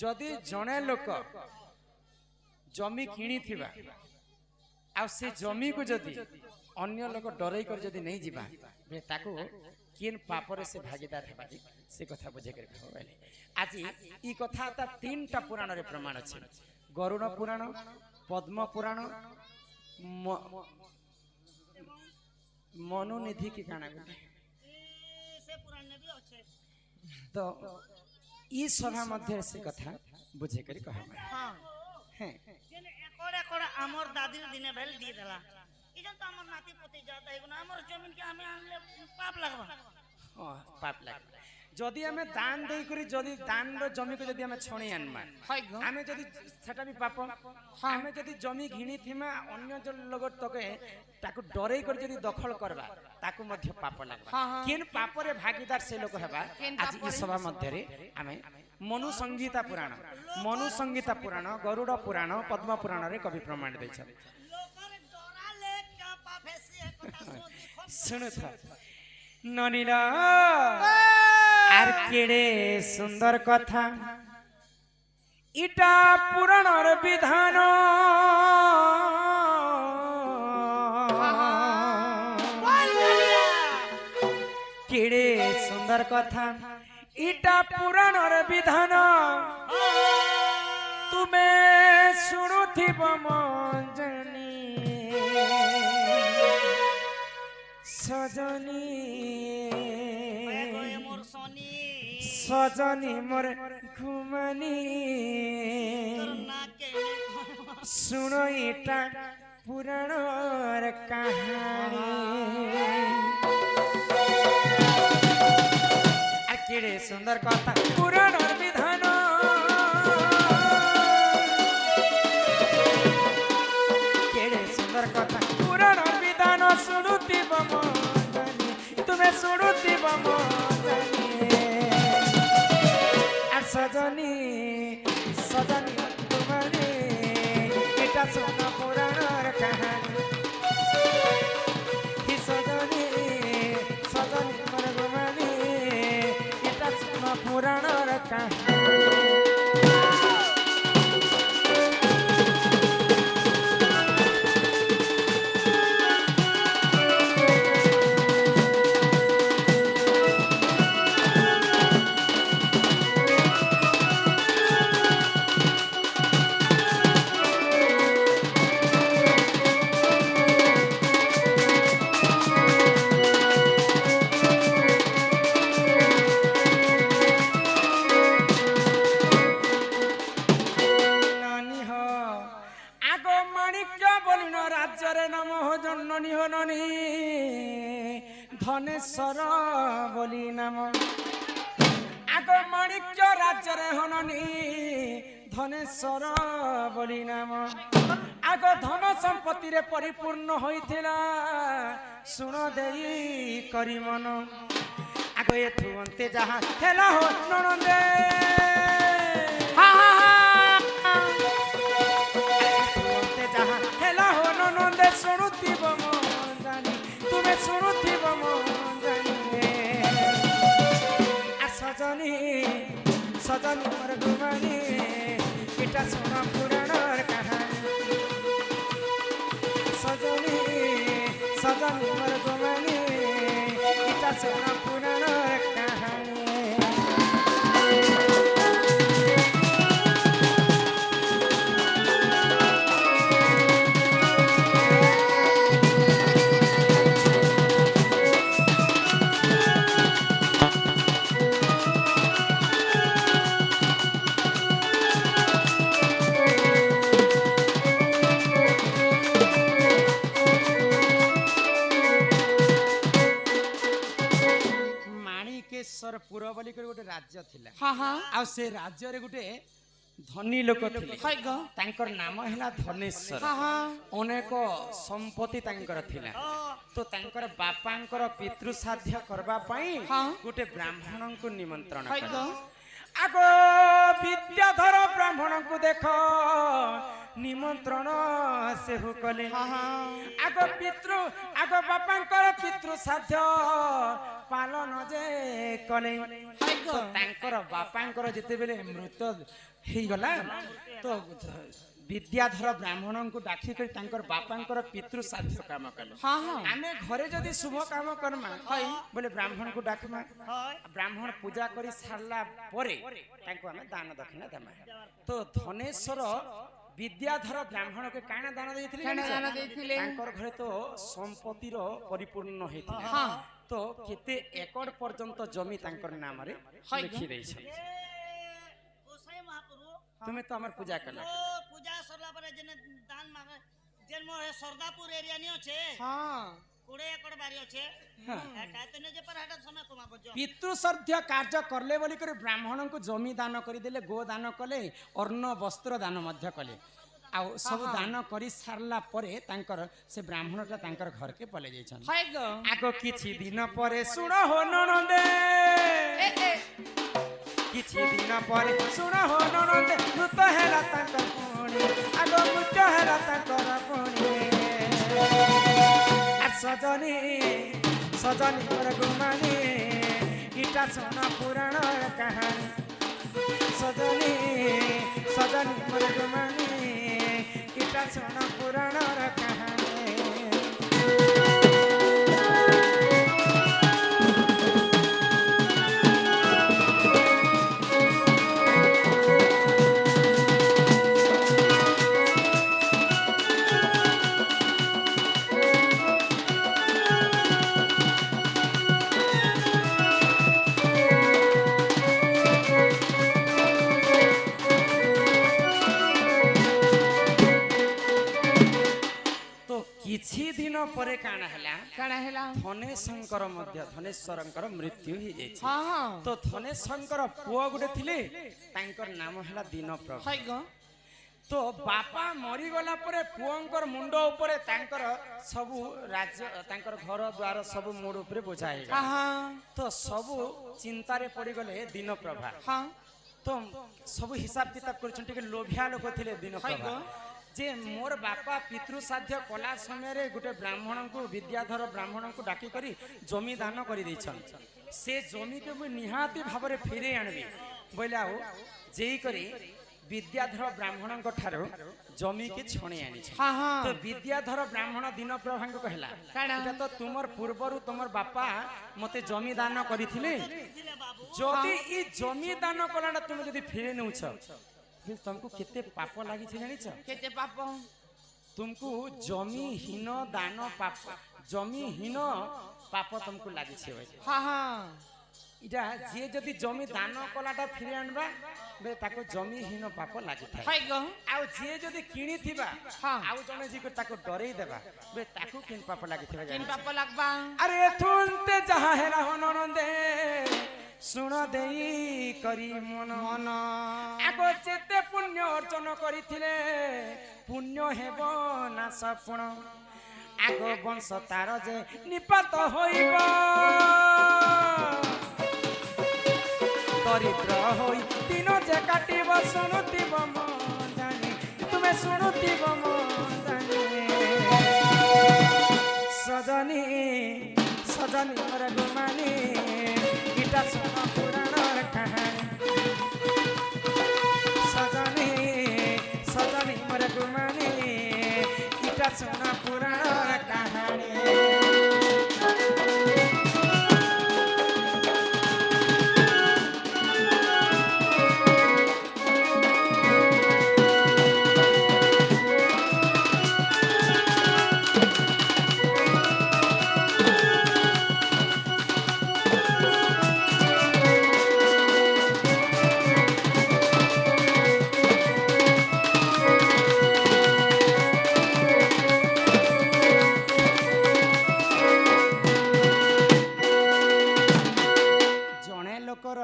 जदि जने लोक जमी किणी थिबा आ से जमी को जदि अन्य लोक डरई कर जदि नहीं जीवा बे ताको किन पाप रे से भागीदार हेबा से कथा बुझे कर कहले आज ई कथा ता तीनटा पुराण रे प्रमाण अछि गरुड़ पुराण पद्म पुराण मनुनिधि की काना से पुराण में भी अच्छे तो ई सभा मध्य से कथा बुझे कर कहबा हां हैं जेने एकड़ एकड़ हमर दादी दिने भेल दी देला इजन तो हमर नाती पोती जाता है गुना हमर जमीन के हमें आनले पाप लगबा हां पाप लाग जदि हमें दान देई करी जदि दान रो जमी को जदि हमें छणी आनमा हमें जदि सेटा भी पाप हमें जदि जमी घिनी थिमा अन्य जो लोग तके ताको डरै कर जदि दखल करबा ताको मध्य पाप लागबा किन पाप रे भागीदार से लोग हेबा आज ई सभा मध्य रे हमें मनु संगीता पुराण गरुड़ पुराण पद्म पुराण रे कवि प्रमाण दै छ लोकर डरा ले का पाप है से कथा सुन था ननीला आर केड़े सुंदर कथा इटा पुराणर विधान केड़े सुंदर कथा इटा पुराणर विधान तुम्हें शुणुथिब मंजनी सजनी सजनी मोर घुमनी सुनो इटा पुराणर कहानी केड़े सुंदर कथा पुराणर विधान केड़े सुंदर कथा पुराणर विधान सुनुतिब मंजनी तुम्हें सुनुतिब मंजनी सजनी सजनी तुम्हारी इटा सुना पुराणर कहानी ही सजनी सजनी मोर घुमनी इटा सुना पुराणर कहानी धनेश्वर बोली नाम आग माणिक्य राज्य रे हननी धनेश्वर बोली नाम आग धन संपत्ति रे परिपूर्ण होइथिला सुन देई करी मन आग एथु अंते जहा हेला हो ननंदे हा हा एथु अंते जहा हेला हो ननंदे सुनुतिब मंजनी तुम्हें सुनुतिब मंजनी आ सजनी सजनी मोर घुमनी इटा सुना पुराणर कहानी सजनी सजनी मोर घुमनी इटा सुना पुराणर कहानी पुर बोली गोटे राज्य थिला हां हां आ से राज्य रे गोटे धनी लोक थिले तांकर नाम हैला धनेश्वर हां हां अनेक संपत्ति तांकर थिला तो तांकर बापांकर पितृ साध्य करबा पई गोटे ब्राह्मण को निमंत्रण कर आगो विद्याधर ब्राह्मण को देखो निमंत्रण से कले आग पितृ आग बापांकर पितृ साध्य पालन जे कले तो तांकर बापांकर जेते बेले मृत हे गला तो विद्याधर ब्राह्मण को डाकी कर तांकर बापांकर पितृ साध्य काम कले आमे घरे जदी शुभ काम करमा बोले ब्राह्मण को डाकमा ब्राह्मण पूजा करी सारला परे तांको आमे दान दक्षिणा देमा तो धनेश्वर विद्याधर ब्राह्मण के काना दान देथिले तांकर घरे तो संपत्ति रो परिपूर्ण हेथिले तो केते एकड़ पर्यंत जमी तांकर नाम रे लिखि दै छै गोसाई महाप्रभु तुम्हें तो हमर पूजा कला पूजा सरला परे जने दान मागे जेन मोर सरदापुर एरिया नि अछि 20 एकड़ बारी अछि एटा तने जे पर हटा समय कमा बजो पितृ श्राद्ध कार्य करले बोली कर ब्राह्मण को जमी दान करि देले गो दान कले अन्न वस्त्र दान मध्य कले आ सब दान करि सारला परे तांकर से ब्राह्मणटा तांकर घर के पले जाय छन आगो किछि दिन परे सुन हो ननदे किछि दिन परे सुन हो ननदे मृत हेला तांकर पुणी आगो मृत हेला तांकर पुणी सजनी सजनी मोर गुमानी इटा सुन पुराण कहानी सजनी सजनी मोर गुमानी इटा सुन पुराण कहानी किछि दिन परे काना हैला धनेशंकर मध्य धनेश्वरंकर मृत्यु ही जाय छै तो धनेशंकर पुआ गुटे थिले तांकर नाम हैला दीनप्रभु तो बापा मरी गला परे पुअंकर मुंड ऊपर तांकर सब राज्य तांकर घर द्वार सब मुंड ऊपर बोझा हे तो सब चिंता रे पड़ी गले दीनप्रभा तो सब हिसाब किताब करछन टिके लोभिया लोक थिले दीनप्रभा जे मोर बापा पितृ साध्य कला समय रे गुटे ब्राह्मण को विद्याधर ब्राह्मण को डाकी करी जमी दान करी दैछन से जमी के मु निहाती भाव रे फेरे आनबी बोले आओ जेई करी विद्याधर ब्राह्मण को ठारो जमी के छणे आनी तो विद्याधर ब्राह्मण दीनप्रभा को कहला एटा तो तुमर पूर्वरु तुमर बापा मते जमी दान करिथिले जदी ई जमी दान कलाना तुम जदी फेरे नउछ फिर तुमको कितने पाप लगी छे जानी छ केते पाप तुमको जमी हीन दान पाप जमी हीन पाप तुमको लगी छे इटा जे जदी जमी दान कलाटा फिरे आनबा बे ताको जमी हीन पाप लागि थाय आ जे जदी किनी थिबा आ जने जी को ताको डरै देबा बे ताको किन पाप लागि थिबा किन पाप लागबा अरे थुनते जहा हेला होननदे सुन देई करी मन मन आगो जेते पुण्य अर्जन करिथिले पुण्य हेबो ना सपण आगो वंश तार जे निपात होइबो दरिद्र होई दिन जे काटिबो सुनुतिबो मन जानी तुमे सुनुतिबो मन जानी सजनी सजनी मोर गुमानी इटा सुन पुराण कहानी सजनी सजनी मोर गुमानी इटा सुन पुराण कहानी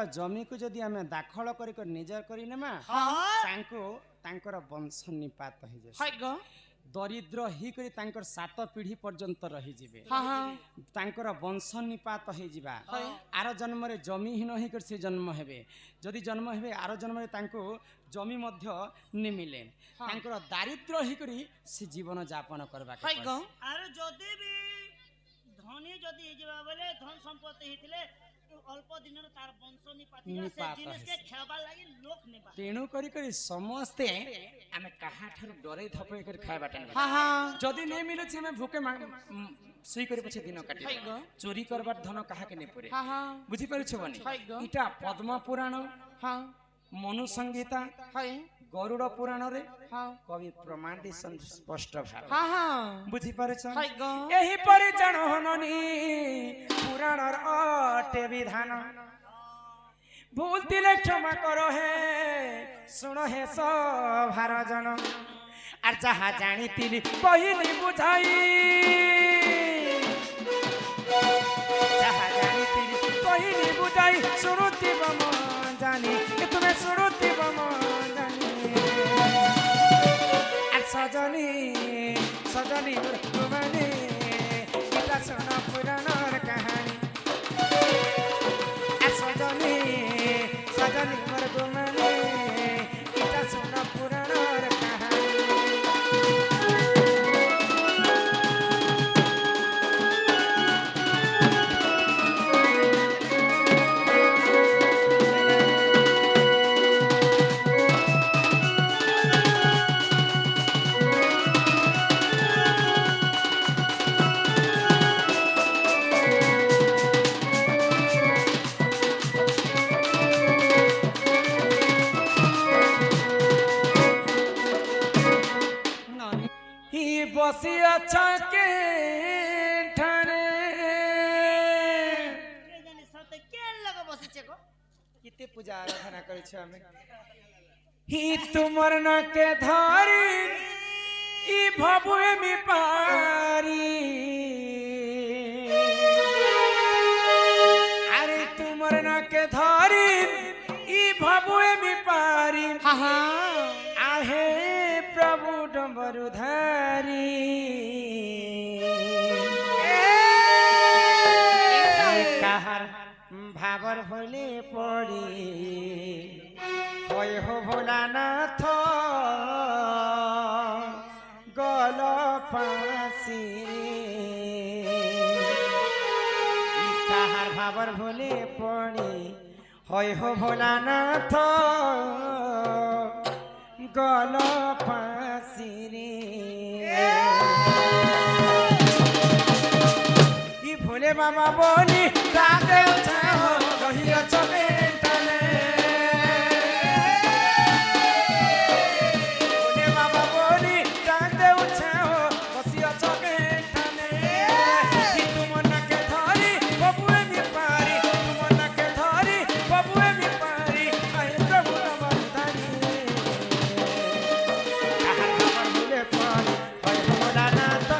जमी को जदि आमे दाखल करी निजर करी नेमा तांको तांकर वंश निपात हो जाय दरिद्र ही करी तांकर 7 पीढ़ी पर्यंत रही जिवे तांकर वंश निपात हो जिबा आर जन्म रे जमीहीन ही कर से जन्म हेबे जदि जन्म हेबे आर जन्म रे तांको जमी मध्य नि मिले तांकर दारिद्र ही करी से जीवन यापन करबा के आर जदि भी धनी जदि जिबा बोले धन संपत्ति हितले अल्प दिन तार वंश निपाति से जिनिस के खाबा लागि लोक नेबा तेणु करी करी समस्ते आमे कहा ठार डरे थपे कर खाबाटा हां जदि नै मिले छै हम भूखे सुई करी पछे दिन काटि चोरी करबार धन कहा के नै परे हां बुझि पारु छ बनी इटा पद्म पुराण हां मनु संगीता हां गरुड़ पुराण रे कवि प्रमाण दे स्पष्ट भाव बुझी पारे यही परिचण हननी पुराण अटे विधान भूल दिले क्षमा करो हे सुनो हे सभार जन आर जहा जानी तिली कहिली बुझाई जहा जानी तिली कहिली बुझाई सुनुती बम जानी तुम्हें सुनुती बम सजनी सजनी गुमानी इटा सुन पुराणर कहानी सजनी सजनी मोर गुमानी इटा सुन पुराणर कहानी बसी अच्छा के ठाणे के जानि सब के लग बसी छे को किते पूजा आराधना करै छ हमें ही तुमर न के धारी ई भबुए मी पारी अरे तुमर न के धारी ई भबुए मी पारी हा आहे प्रभु डमरुधारी कहार भावर भोले पड़ी होय हो भोलानाथ गल पासी कहार भावर भोले पड़ी होय हो भोलानाथ गल पासी रे भोले बाबा बोली राधे उठाओ रहिया चले तले भोले बाबा बोली राधे उठाओ बसिया चले तले तुम न के धरी बबुए मी पारी तुम न के धरी बबुए मी पारी आई प्रभु नमस्तारी आहार बाबा भोले पारी होय होला ना तो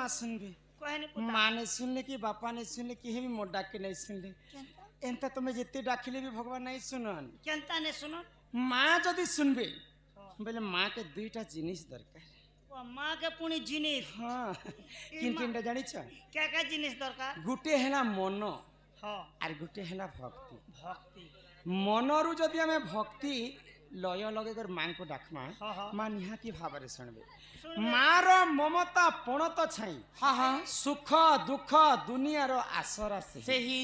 माँ सुनबे कहनी माँ ने सुनले कि बापा ने सुनले कि भी मोर डाक के नहीं सुनले एंता तुम्हें जितने डाकिले भी भगवान नहीं सुनन केनता ने सुनन माँ जदि सुनबे बोले माँ के दुईटा जिनिस दरकार माँ के पुणी जिनिस हाँ किन किनटा जानी छ क्या क्या जिनिस दरकार गुटे हैला मन हाँ आर गुटे हैला भक्ति भक्ति मनरु जदि हमें भक्ति लय लगे कर माँ को डाकमा हाँ। माँ निहाती भावरे सुनबे माँ रो ममता पण तो छाई हाँ हाँ सुख दुख दुनिया रो आसरा से ही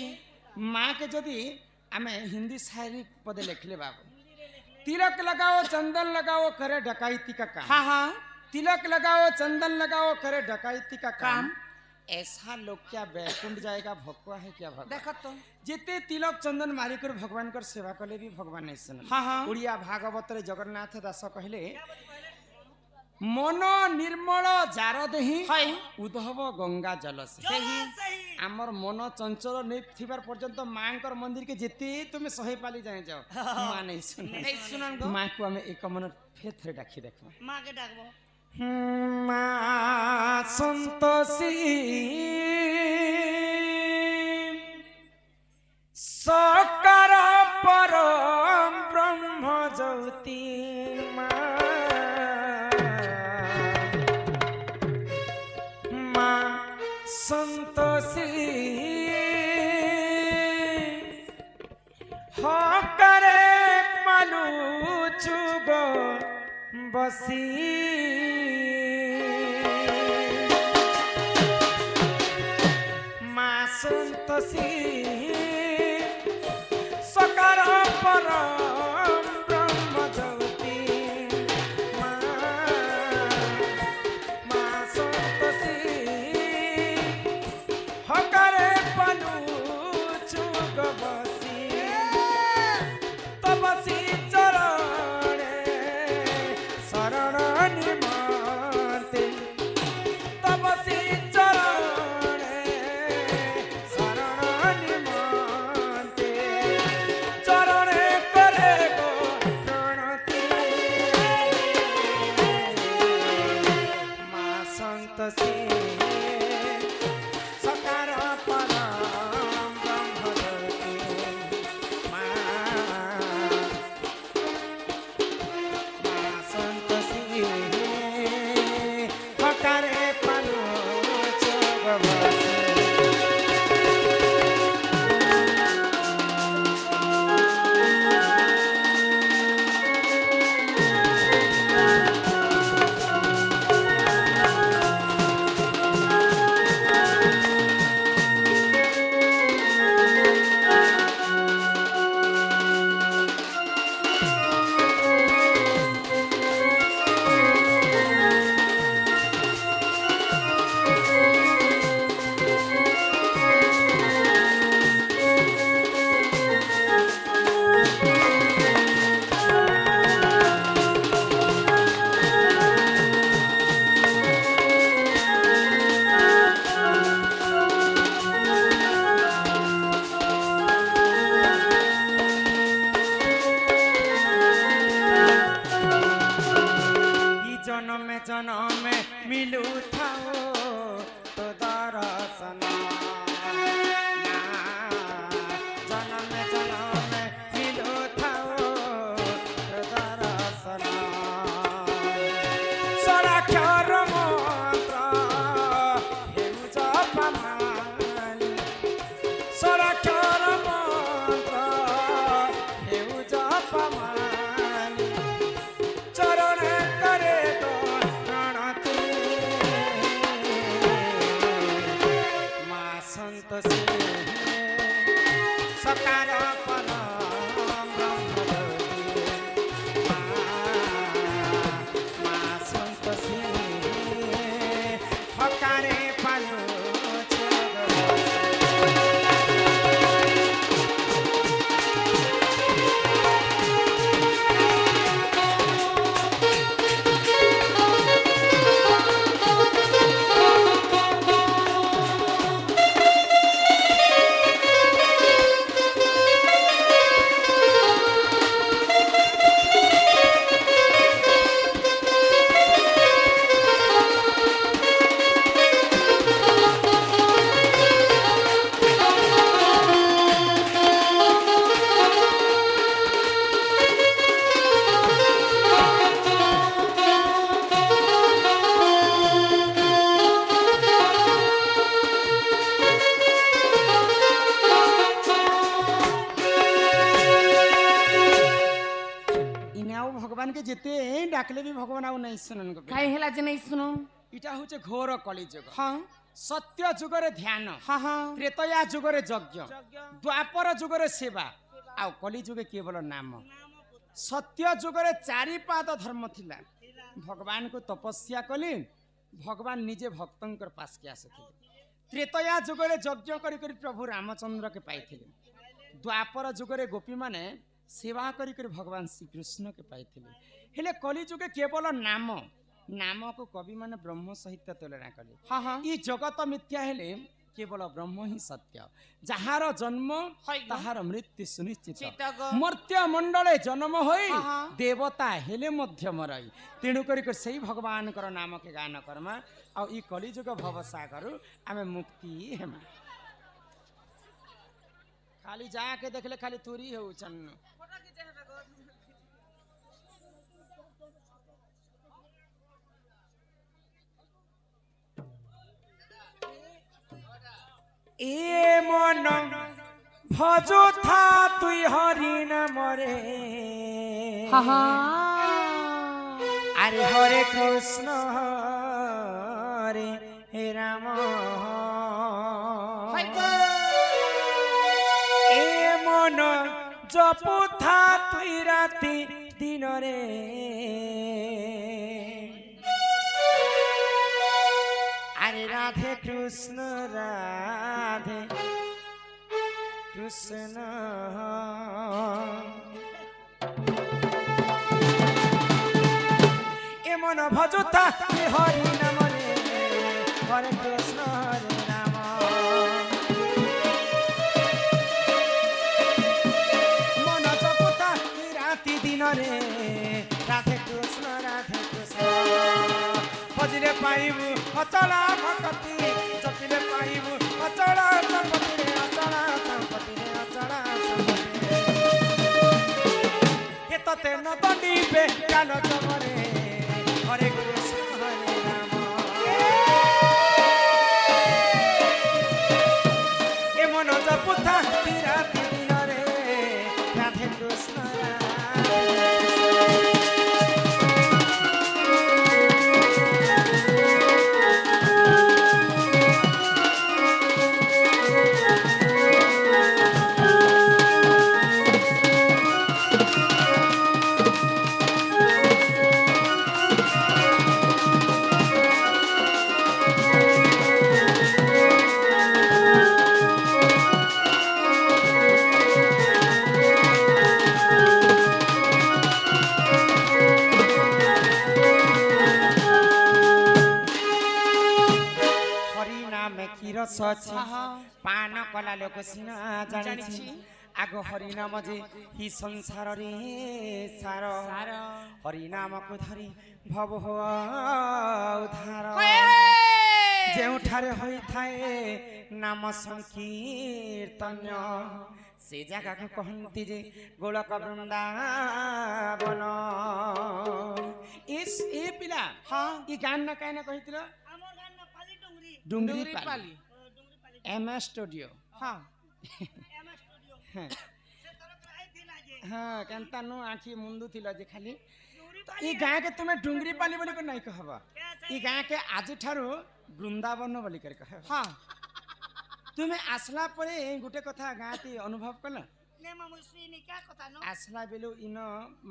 माँ के जदि हमें हिंदी शायरी पदे लिखले बाबू तिलक लगाओ चंदन लगाओ करे डकैती का काम हाँ हाँ तिलक लगाओ चंदन लगाओ करे डकैती का काम ऐसा लोग क्या बैकुंठ जाएगा भगवा है क्या भगवान देखा तो जिते तिलक चंदन मारी कर भगवान कर सेवा कले भी भगवान नहीं सुन हाँ हाँ उड़िया भागवत रे जगन्नाथ दास कहले मन निर्मल जार देही उद्धव गंगा जल से आमर मन चंचल नहीं थिबार पर्यंत मांकर मंदिर के जिते तुम्हें सही पाली जाए जाओ मां नहीं सुन मां को हमें एक मन फेथ रे डाकी देखो मां के डाकबो मां संतोषी सकर परम ब्रह्म ज्योति मां संतोषी करे मालू चुगो बसी मां संतोषी सकर परम ब्रह्म ज्योति मां संतोषी हकरे पलू चुग बसी तपसी चरणे शरण निमते तपसी चरणे शरण निमते चरणे करे गो प्रणति मां संतोषी सकार परम ब्रह्म ज्योति मां संतोषी हकारे पालो चोगबसी जन्म मिलू थाओ तो दर्शन जन्म मिलू थाओ तो दर्शन सराक्षर मंत्र हेउ जपमाली सराक्षर मंत्र हेउ जपमाली चरण करे तो प्रणति मां संतोषी सकार परम ब्रह्म ज्योति मां संतोषी हकारे पालो के जेते डाकले भी भगवान आउ नहीं सुनन को काहे हेला जे नहीं सुनो इटा होचे घोर कलिजुग हां सत्य जुगरे ध्यान हां हां त्रेतया जुगरे यज्ञ द्वापर जुगरे सेवा आउ कलि जुगे केवल नाम सत्य जुगरे चारि पाद धर्म थिला भगवान को तपस्या कली भगवान निजे भक्तंकर पास के आसथिले त्रेतया जुगरे यज्ञ करी करी प्रभु रामचंद्र के पाइथिले द्वापर जुगरे गोपी माने सेवा करी करी भगवान श्री कृष्ण के पाइथिले हेले कलि जुगे केवल नाम नाम को कवि माने ब्रह्म सहित तुलना कले हां हां ई जगत मिथ्या हेले केवल ब्रह्म ही सत्य जहार जन्म ताहार मृत्यु सुनिश्चित मर्त्य मंडले जन्म होई देवता हेले मध्य मरई तेणु करी सही भगवान कर नाम के गान करमा आ ई कलिजुग भव सागर आमे मुक्ति हेमा खाली जाके देखले खाली तुरी हो चन्न ए मन भजो था तुई हरि नामरे हां हां अरे हरे कृष्ण हरे हे राम ए मन जपु था तुई राति दिन रे अरे राधे कृष्ण राधे कृष्ण ए मन भजुता हरि नाम रे हरे कृष्ण हरे राम मन जपुता राति दिन रे राधे कृष्ण भजिले पाइबु अचला भक्ति जपिले पाइबु अचला संपत्ति रे अचला संपत्ति रे अचला संपत्ति हे तते न दंडीबे कान जमरे हरे कृष्ण हरे राम ए मन जपुथा राति दिन रे राधे कृष्ण पान कला लोक सिना जानी आग हरिनाम जे ही संसार रे सार हरिनाम को धरी भव हो उधार जेउठारे होई थाए नाम संकीर्तन से जगह को कहंती जे गोलक वृंदावन इस ए पिला हां ई गान ना काहे ना कहितलो हमर गान ना पाली डुंगरी पाली एम स्टूडियो हाँ एम स्टूडियो हाँ से तरफ आई थिला जे हाँ केनता नो आखी मुंडू थिला जे खाली ई गाय के तुमे डुंगरी पाली बोली को नहीं कहबा ई गाय के आज ठारू वृंदावन बोली कर कह हाँ तुमे आसला परे गुटे कथा गाती अनुभव कला ने मामू सुनी क्या कथा नो आसला बेलु इन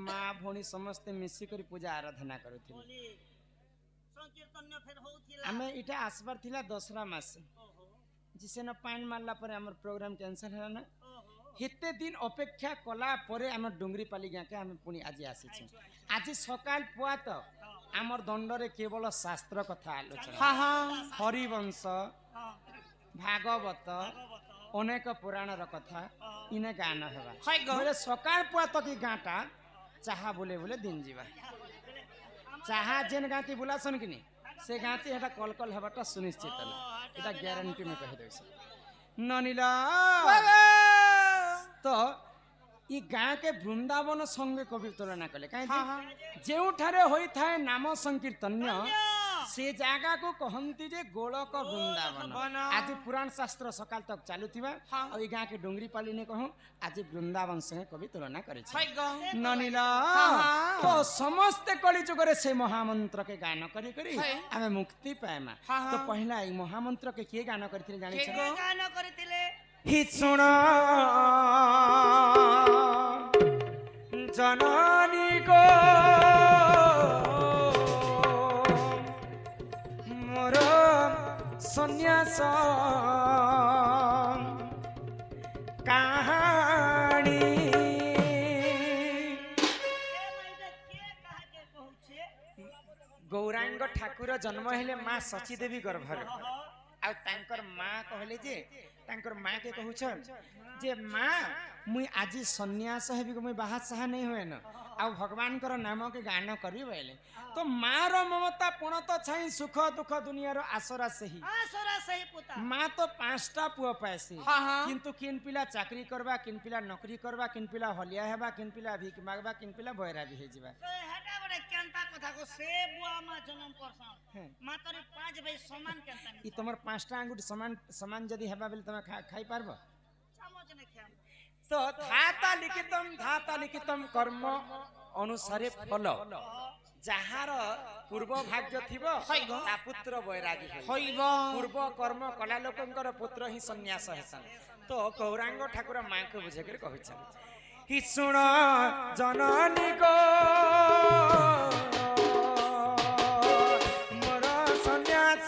मां भोनी समस्त मिसी करी पूजा आराधना करथि संकीर्तन फेर होथिला हमें इटा आसबार थिला दसरा मास जिसे न पान मारला पर हमर प्रोग्राम कैंसिल है ना हेते दिन अपेक्षा कला परे हमर डुंगरी पाली गाके हम पुनी आज आसी छी आज सकाल पुआ तो हमर दंडरे केवल शास्त्र कथा आलोचना हां हां हरिवंश भागवत अनेक पुराण र कथा इने गान हेबा बोले सकाल पुआ तो की गाटा चाहा बोले बोले दिन जीवा चाहा जेन गाती बुलासन किनी से गाती हेटा कल कल हेबाटा सुनिश्चित ना एटा ग्यारंटी में कहि देछ ननीला तो ई गाँ के वृंदावन संगे कवि तुलना कले काहे जेउठारे होई थाए नाम संकीर्तन्य से जगह को कहंती जे गोलक वृंदावन आज पुराण शास्त्र सकाल तक चालुथिबा और ई गां के डोंगरी पाली ने कहूं आज वृंदावन संगे कवि तुलना करे छै ननीला तो समस्त कली जुगरे से महामंत्र के गान करी करी हमें मुक्ति पाएमा तो पहला ई महामंत्र के के गान करथिले जानि छ गान करथिले हि सुन जननी को मोर सन्यास कहानी गौरांग ठाकुर जन्म हेले माँ सची देवी गर्भर आ तांकर माँ कहले जे तांकर माँ के कहूछन जे माँ मुई आज सन्यास हेबी को मुई बाहा साहा नहीं हुए न आ भगवान कर नाम के गान करी बोले तो माँ रो ममता पूर्ण तो छई सुख दुख दुनिया रो आसरा सही पुता माँ तो 5टा पुआ पाएसी किंतु किन पिला चाकरी करबा किन पिला नौकरी करबा किन पिला हलिया हेबा किन पिला भीख मागबा किन पिला बयरा भी हे जिबा तो हेटा बड़े केनता कथा को से बुआ मा जन्म परसा माँ तोरे 5 भाई समान केनता ई तमर 5टा अंगुठी समान समान जदी हेबा बेले तमे खाई पारबो समझ ने खाम तो धाता लिखितम कर्म अनुसारे फल जहार पूर्व भाग्य थिबो ता पुत्र बैरागी होइबो पूर्व कर्म कला लोकंकर पुत्र ही सन्यास हेसन तो गौरांग ठाकुर मां के बुझे कर कहछन हि सुन जननी को मोर सन्यास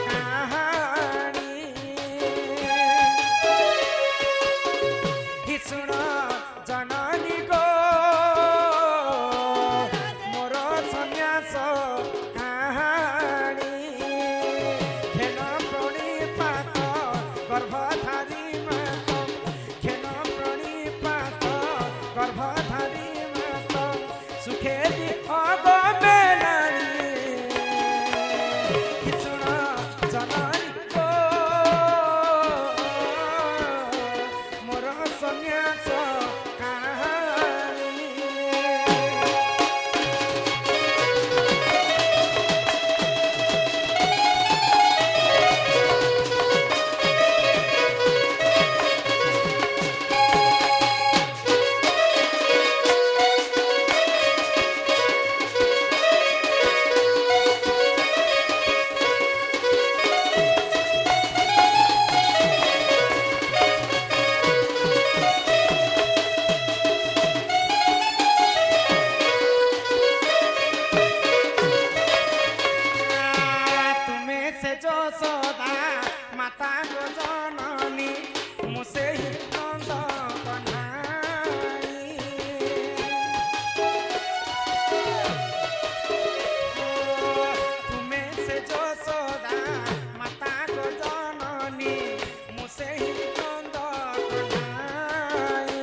कहानी हि सुन जननी को मोर सन्यास कहानी खेन प्रणिपात गर्भधारी मात खेन प्रणिपात गर्भधारी मात सुखे दी अगमेलानी हि सुन जननी को मोर सन्यास कहानी तुम्हें से जो सदा माता को जननी मुझसे ही नंद कन्हाई तुम्हें से जो सदा माता को जननी मुझसे ही नंद कन्हाई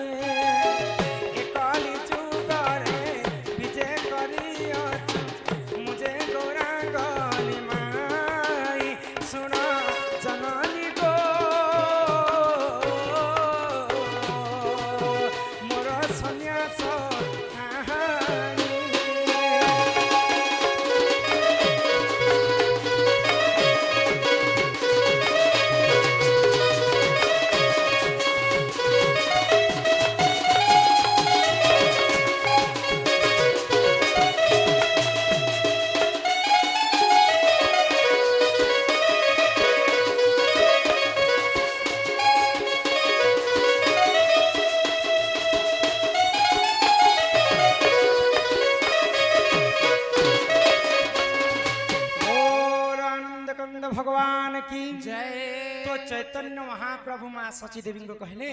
एकली जुगरे विजय करियछु मुझे गौरांग निमाई सुन जननी को मोर सन्यास कहानी भगवान की जय तो चैतन्य महाप्रभु मां सची देवी को कहले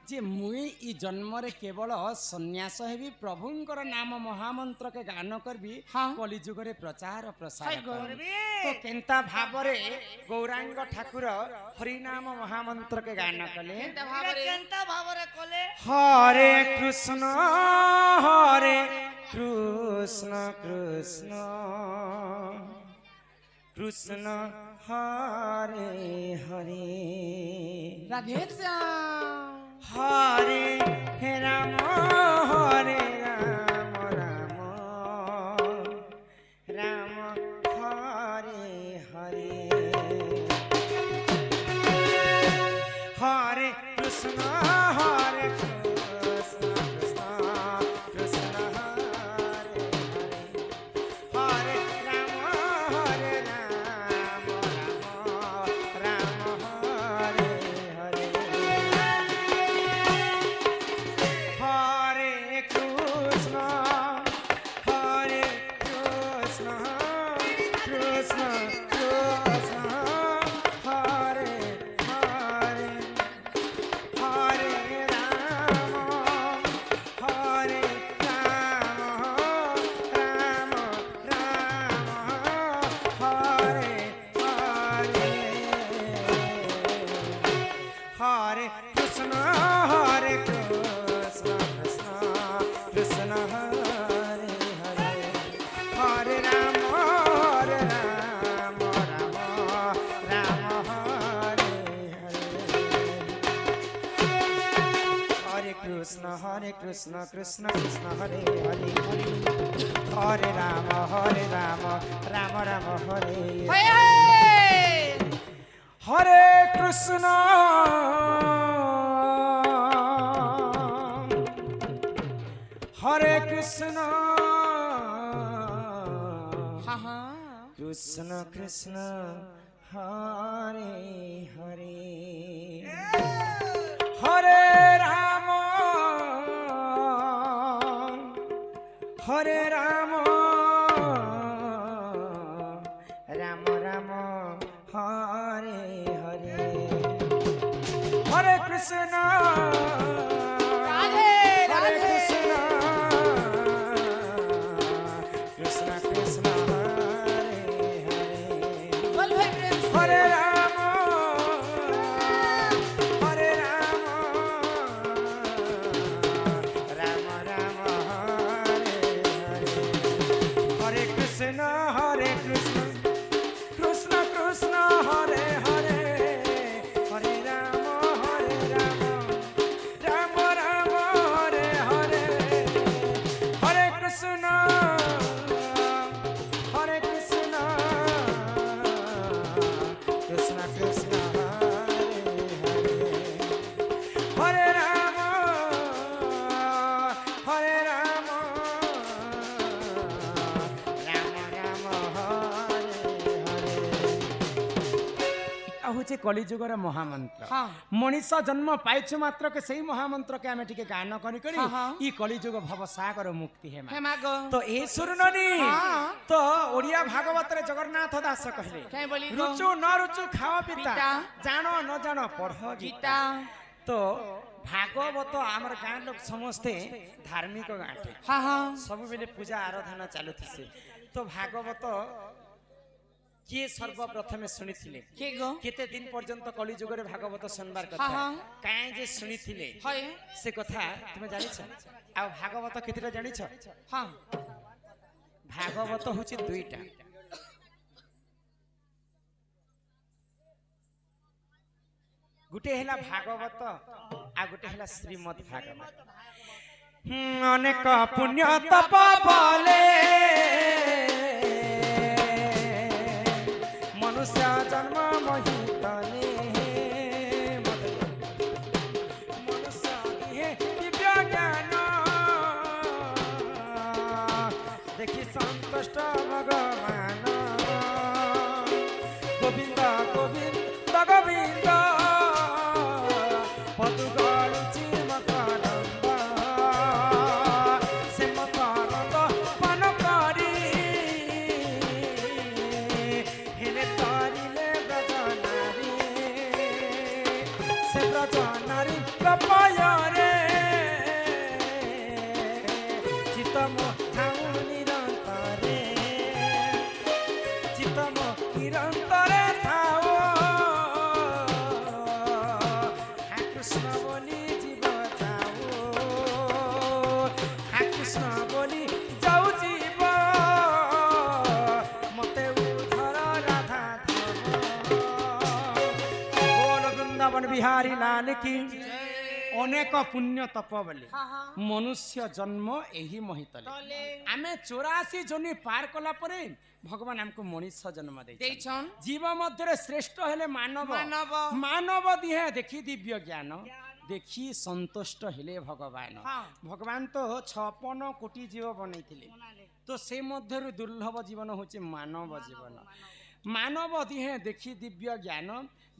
जे मुई ई जन्म रे केवल सन्यास हेबी प्रभुंकर नाम महामंत्र के गान करबी कली जुग रे प्रचार प्रसार करबी तो केनता भाव रे गौरांग ठाकुर हरि नाम महामंत्र के गान कले केनता भाव रे कोले हरे कृष्ण कृष्ण कृष्ण हरे हरे राधे श्याम हरे हे राम हरे राम राम राम हरे हरे कृष्ण कृष्ण कृष्ण हरे हरे हरे राम राम राम हरे हरे कृष्ण हरे कृष्ण कृष्ण कृष्ण हरे हरे हरे राम राम राम हरे हरे हरे कृष्ण हूँ कलिजुगर महामंत्र मनीष जन्म पाइछु मात्र के सही महामंत्र के आमे टिके गान करी करी ई कलिजुग भवसागर मुक्ति हे तो ए सुरननी तो ओडिया भागवत रे जगन्नाथ दास कहले रुचु न रुचु खाओ पिता जानो न जानो पढ़ गीता तो भागवत आमर गाँ लोग समस्ते धार्मिक गाँटे सब बेले पूजा आराधना चालुथिसे तो भागवत किए सर्वप्रथम शुणी केते दिन पर्यंत कलिजुग रे भागवत सुनबार कथा काहे जे शुणी से कथा तुम जानिछ आ भागवत केतेटा जानिछ भागवत होची दुईटा गुटे हैला भागवत आ गुटे हैला श्रीमद् भागवत अनेक पुण्य तप बले मनुष्य जन्म महितने मनुष्य दिहे दिव्य ज्ञान देखि संतुष्ट भगवान गोविंद गोविंद गोविंद पदु गळुछि मकरंद से मकरंद पान करी हेले तारिले ब्रजनारी से ब्रजनारी प्रपयरे चितम ठाउ निरंतरे चितम निरंतरे थाओ हा कृष्ण बोली जीव जाओ हा कृष्ण बोली जाऊ जीव मते उधर राधा बोल वृंदावन बिहारी लाल की अनेक पुण्य तप बोले मनुष्य जन्म यही महितले आमे 84 जोनी पार कला परे भगवान हमको मनुष्य जन्म दे जीव मध्य श्रेष्ठ हेले मानव मानव दिहे देखी दिव्य ज्ञान देखी संतुष्ट हेले भगवान भगवान तो 56 कोटी जीव बनैथिले तो से मध्य दुर्लभ जीवन होचे मानव जीवन मानव दिहे देखी दिव्य ज्ञान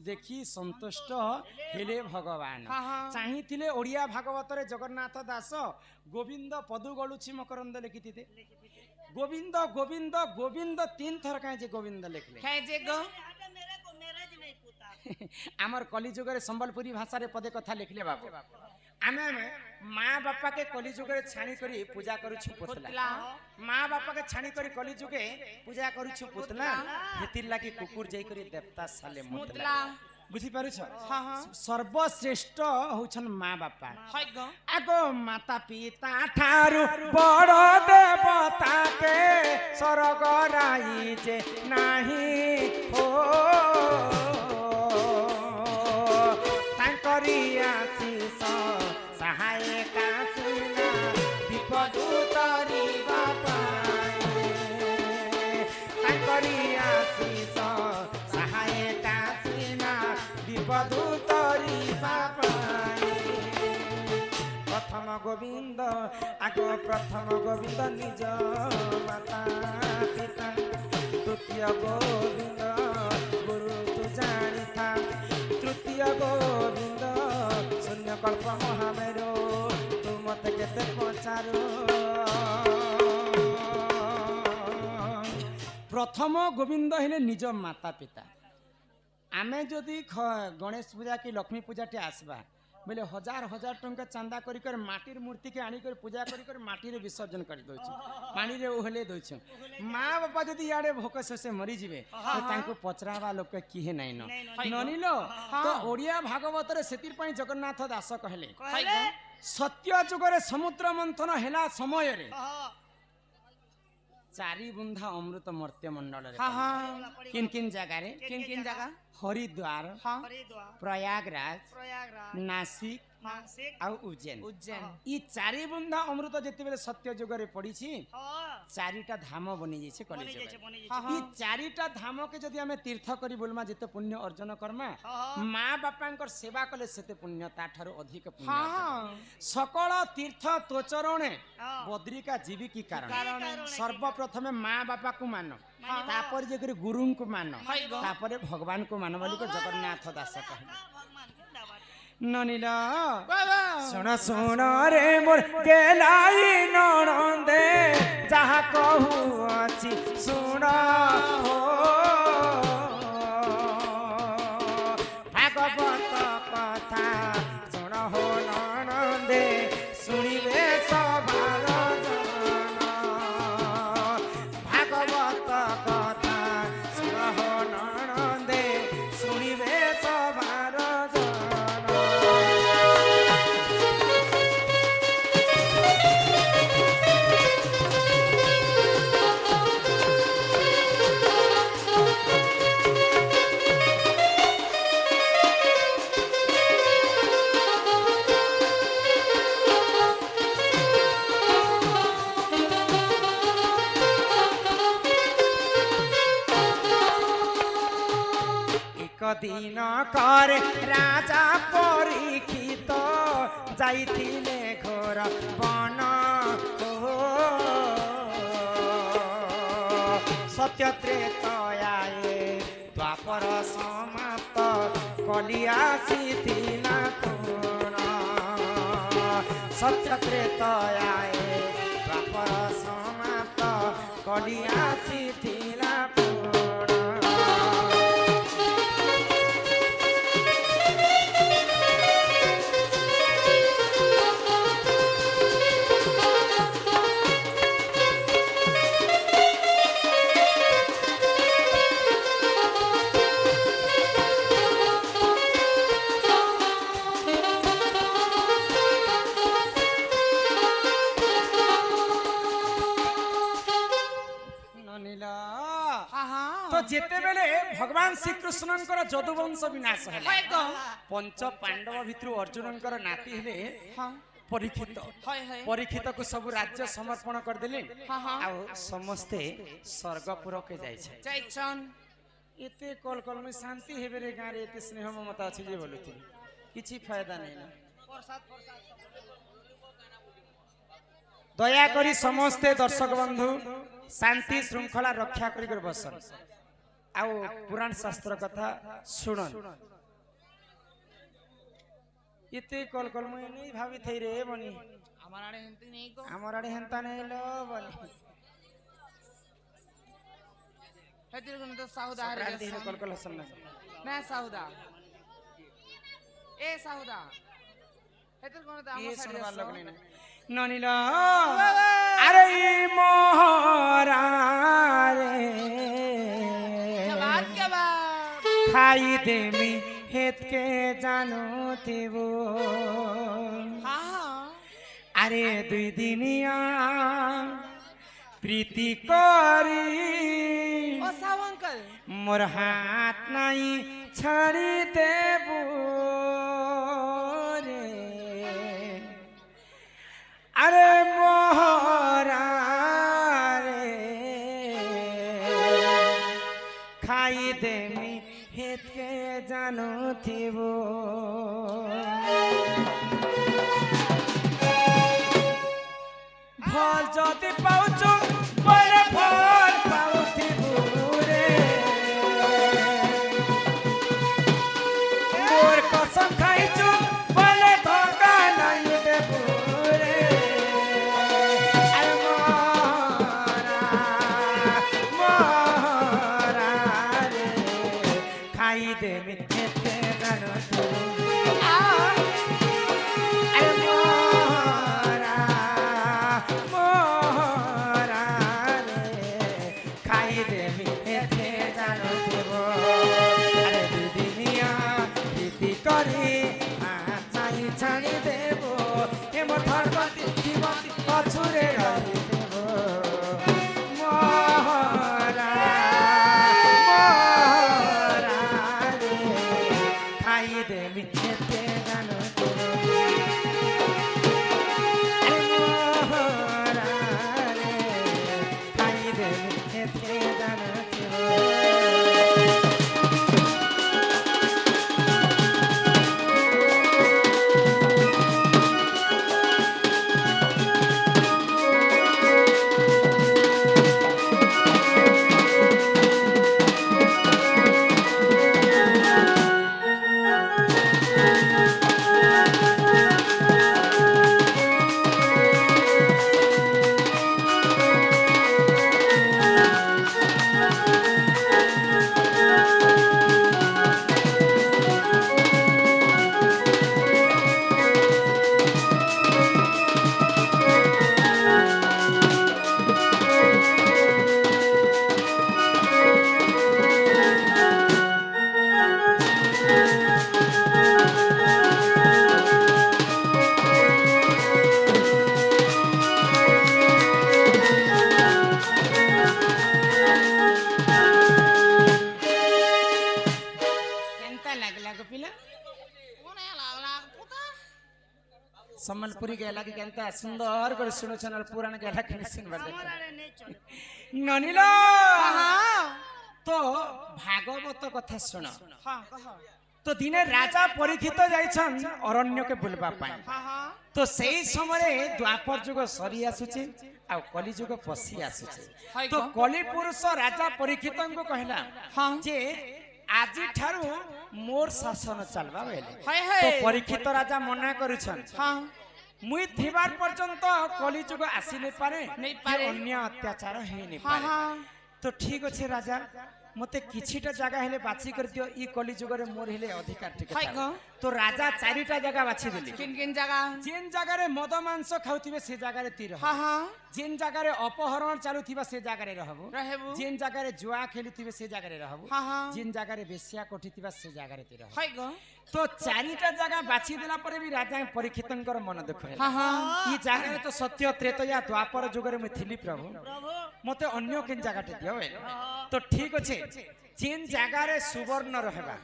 देखी संतुष्ट हेले भगवान चाहिथिले ओडिया भागवत रे जगन्नाथ दास गोविंद पदु गळुछि मकरंद लिखिथिते गोविंद गोविंद गोविंद 3 थर काहे जे गोविंद लिखले काहे जे गो मेरे को मेरा जी नहीं पुता आमर कलिजुग रे संबलपुरी भाषा रे पदे कथा लिखले बाबू आमे माँ बापा के कलिजुग रे छाणी करी पूजा करूछु पुतला माँ बापा के छाणी करी कलिजुगे पूजा करूछु पुतला हेतिर लागी कुकुर जाई करी देवता साले मुतला बुझी पारुछ सर्वश्रेष्ठ होछन माँ बापा आगो माता पिता ठारू बड़ देवता के स्वर्ग राई जे नाही हो तांकरी आशीष सहाय काशी କରିବା ପାଇଁ ପ୍ରଥମ ଗୋବିନ୍ଦ ଆଗ ପ୍ରଥମ ଗୋବିନ୍ଦ ନିଜ ମାତା ପିତା ତୃତୀୟ ଗୋବିନ୍ଦ ଗୁରୁ ତୁ ଜାଣିଥା ତୃତୀୟ ଗୋବିନ୍ଦ ଶୂନ୍ୟକଳ୍ପ ମହାମେରୁ ତୁ ମତେ କେତେ ପଚାରୁ प्रथम गोविंद हेले निज माता पिता आमे जदि गणेश पूजा कि लक्ष्मी पूजा टे आसबा बोले हजार हजार टंका चांदा करी कर माटिर मूर्ति के आनी कर पूजा करी कर माटी रे विसर्जन कर दोछ पानी रे ओहले दोछ माँ बापा जदि याडे भोक से मरी जिवे तो तांको पचरावा लोक के किहे नै न ननिलो तो ओडिया भागवत रे सेतिर पई जगन्नाथ दास कहले सत्य जुगरे समुद्र मंथन हेला समय रे चारि बुंदा अमृत मर्त्य मंडल रे किन किन जगह हरिद्वार प्रयागराज नासिक आउ उज्जैन ई चारि बुंदा अमृत जेते बेले सत्य जुग रे पड़ी छी चारिटा धाम बनी जाइछे कलेज ई चारिटा धाम के जदि हमें तीर्थ करी बोलमा जेते पुण्य अर्जन करमा माँ बापांकर सेवा कले सेते पुण्य ता ठारो अधिक पुण्य सकल तीर्थ तो चरणे बद्रिका जीवी की कारण सर्वप्रथमे माँ बापा को मान तापर जे गुरु को मान तापर भगवान को मान बोली को जगन्नाथ दास कहले ननिला सुन सुन रे मोर केलाई ननंदे जहा कहू अछि सुन हो भागवत कथा सुन हो ननंदे सुनिबे सबार जन भागवत कथा सुन हो ननंदे सुनिबे सबार दिन कर राजा परीक्षित जाइथिले घोर बन सत्य त्रेतयाए द्वापर समाप्त कली आसीथिला पूर्ण सत्य त्रेतयाए द्वापर समाप्त कली आसीथिला जेते बेले भगवान श्री कृष्णंकर जदुवंश विनाश हेला पंच पांडव भितरु अर्जुनंकर नाती हेले परीक्षित परीक्षित को सब राज्य समर्पण कर देले आ समस्ते स्वर्गपुर के जाइछन एते कल कल में शांति हेबे रे गारे एते स्नेह ममता अछि जे बोलुथि किछि फायदा नै ना दया करी समस्ते दर्शक बंधु शांति श्रृंखला रक्षा करी कर बसन आउ पुराण शास्त्र कथा सुनन इते कल कल मैं नहीं भाभी थई रे बनी हमाराडे हेंता नहीं लो बनी हेतिर गुन तो साहुदा रे कल कल हसन ना साहुदा ए साहुदा हेतिर गुन तो आम सुनवा लगने ना ननिला अरे मोहरा रे खाई देमी हेत के जानो तेवो अरे दुई दिनिया प्रीति करी मोर हाथ नहीं छाड़ी देबो रे अरे मोहरा रे खाई देमी हेत के जानो थिबो ଖାଇଛୁ ବୋଲେ ଧୋକା ନାହିଁ ଦେବୁ ରେ ଆରେ ମରା ରେ ଖାଇଦେବି ଏତେ ଜାଣୁ ଆରେ ମରା ରେ ଖାଇଦେବି ଏତେ ଜାଣୁ আরে দুদিনিয়া প্রীতি করে চাই ছাড়ি দেব এম ধর্মতি জীবতি অছুরে রহি দেব মরা মরা রে খাই দেবি এতে জানো মরা রে খাই দেবি এতে জানো सम्बलपुरी गेला की केनता सुंदर कर सुनो चैनल पुराण गेला के सुनबा ननिलो तो भागवत कथा सुन तो दिने राजा परीक्षित जाइछन अरण्य के बुलबा पाए तो सही समय द्वापर युग सरी आसुची आ कली युग पसी आसुची तो कली पुरुष राजा परीक्षित को कहला जे आज ठारू मोर शासन चलबा बेले तो परीक्षित राजा मना करूछन मुई थिबार पर्यंत कली युग आसी नै पारे अन्य अत्याचार हे नै पारे तो ठीक अछि राजा मते किछिटा जगह हेले बाछि कर दियो ई कली युग रे मोर हेले अधिकार ठीक तो राजा चारिटा जगह बाछि देली किन जगह जेन जगह रे मद मांस खाउथिबे से जगह रे तीर जेन जगह रे अपहरण चालुथिबा से जगह रे रहबो जेन जगह रे जुआ खेलुथिबे से जगह रे रहबो जेन जगह रे बेसिया कोठिथिबा से जगह रे तीर रहबो तो चारिटा जगह बाछि देला परे भी राजा परीक्षितंकर मन दुख है ई जगह रे तो सत्य त्रेतया द्वापर युग रे मैं थिली प्रभु मते अन्य किन जगह टे दियो तो ठीक अछि जेन जगह रे सुवर्ण रहबा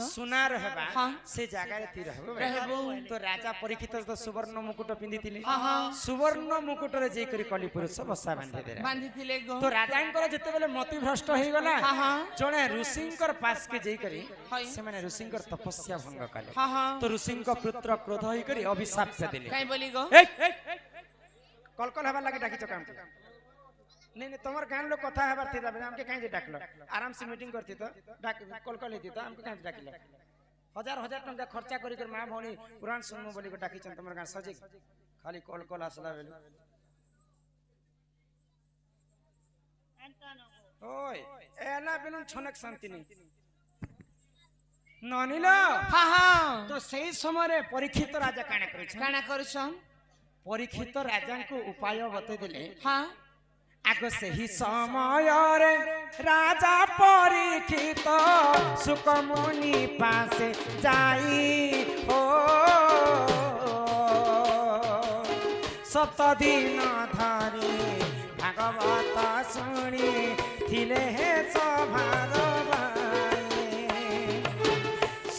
सोना रहबा से जगह रे ती रहबो तो राजा परीक्षित तो सुवर्ण मुकुट पिंदिथिले सुवर्ण मुकुट रे जे करी कली पुरुष बसा बांधिथिले तो राजांकर जते बेले मति भ्रष्ट होई गला जणे ऋषिंकर पास के जे करी से माने ऋषिंकर तपस्या भंग कले तो ऋषिंकर पुत्र क्रोध होई करी अभिशाप देले काई बोली गो कलकल हबा लागि डाकी चकाम नहीं नहीं तुम्हार गान लोग कथा है बात थी तब हमके कहीं डाकलो आराम से मीटिंग करती तो डाक कॉल कर लेती तो हमके कहीं डाकिले हजार हजार टंका खर्चा करी कर मां भौणी पुराण सुनमु बोली को डाकी चन तुम्हार गान सजी खाली कॉल कॉल आसला बेले ओय एना बिनु छनक शांति नहीं ननिलो हां हां तो सही समय रे परीक्षित राजा काना करिछन परीक्षित राजा को उपाय बते देले हां आग से ही समय रे राजा परीक्षित सुकमुनि पास जाई हो 7 दिन धरी भागवत सुनी थिले हे सभार बाई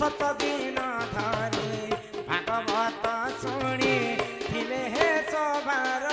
7 दिन धरी भागवत सुनी थिले हे सभार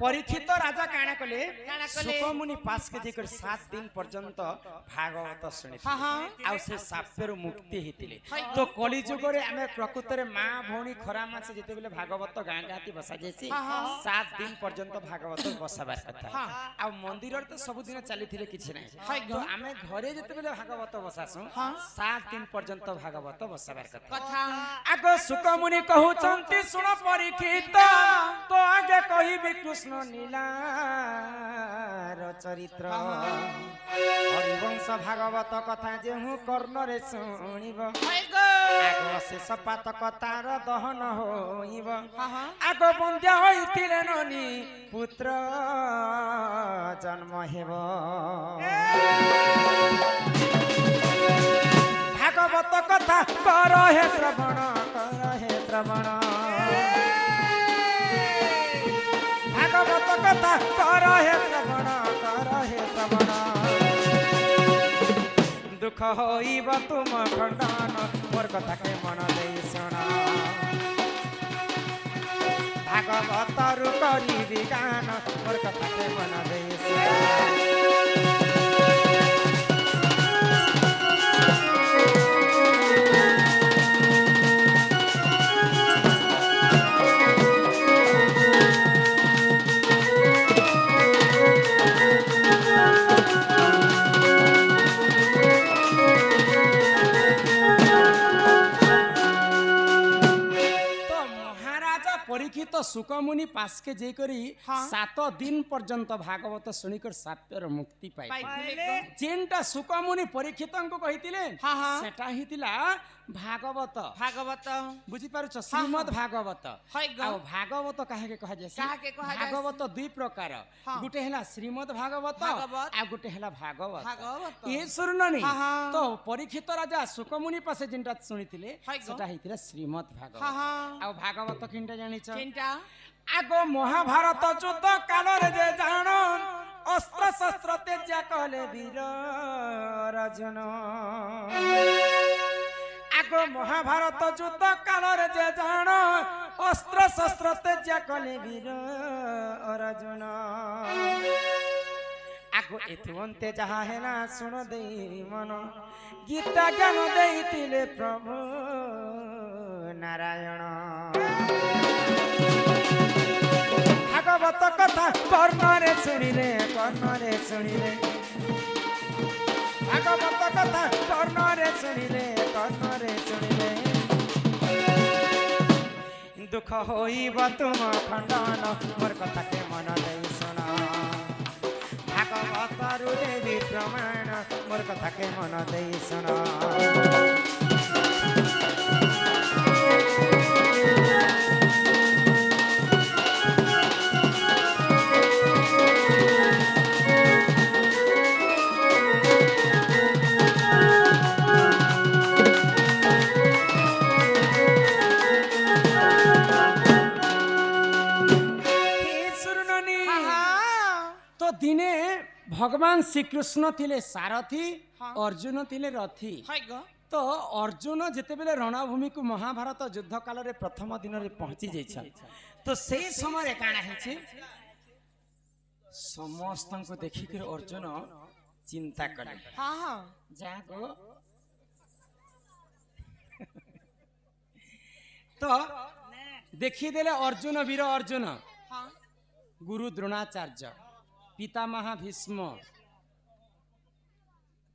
परीक्षित राजा काना कले सुकमुनि पास के जेकर 7 दिन पर्यंत भागवत सुनि आ से सापेरु मुक्ति हेतिले तो कली जुग रे हमें प्रकृत रे मां भौणी खरा मास जेते बेले भागवत गां गाती बसा जेसी 7 दिन पर्यंत भागवत बसाबार कथा आ मंदिर रे तो सब दिन चली थिले किछि नै तो हमें घरे जेते बेले भागवत बसासु 7 दिन पर्यंत भागवत बसाबार कथा आगो सुकमुनि कहू चंती सुन परीक्षित तो आगे कहिबि कृष्ण नीलार चरित्र हरिवंश भागवत कथा जेहु कर्ण रे सुनिब आगो शेष पातक तार दहन होइब आगो बंध्य होइतिले ननी पुत्र जन्म हेब भागवत कथा कर हे श्रवण भागवत कथा कर हे श्रवण दुख होइब तुम खंडन मोर कथा के मन देई सुन भागवत रु करी गान मोर कथा के मन देई सुन परीक्षित सुकमुनि पास के जे करी 7 दिन पर्यंत भागवत सुनिकर साप्यर मुक्ति पाइले जेनटा सुकमुनि परीक्षित को कहितिले सेटा हितिला भागवत बुझी पारुछ श्रीमद् भागवत आ भागवत काहे के कहा जैसे भागवत दुई प्रकार गुटे हला श्रीमद् भागवत आ गुटे हला भागवत ए सुरननी तो परीक्षित राजा सुकमुनि पासे जेनटा सुनितिले सेटा हितिला श्रीमद् भागवत आ भागवत किनटा जानिछ आगो महाभारत युद्ध काल रे जे जान अस्त्र शस्त्र तेजा कहले वीर अर्जुन आगो महाभारत युद्ध काल रे जे जान अस्त्र शस्त्र तेजा कहले वीर अर्जुन आगो एथुंते जहा हेना सुन देई मन गीता ज्ञान देइतिले प्रभु नारायण भागवत कथा कर्ण रे सुनिले भागवत कथा कर्ण रे सुनिले दुख होइब तुम खंडन मोर कथा के मन देई सुन भागवत रु देवी प्रमाण मोर कथा के मन देई सुन दिने भगवान श्री कृष्ण थिले सारथी अर्जुन थिले रथी तो अर्जुन जेते बेले रणभूमि को महाभारत युद्ध काल रे प्रथम दिन रे पहुंची जाइछन तो सेही समय काना हेछि समस्त को देखि के अर्जुन चिंता करे जागो तो देखि देले अर्जुन वीर अर्जुन गुरु द्रोणाचार्य पितामह भीष्म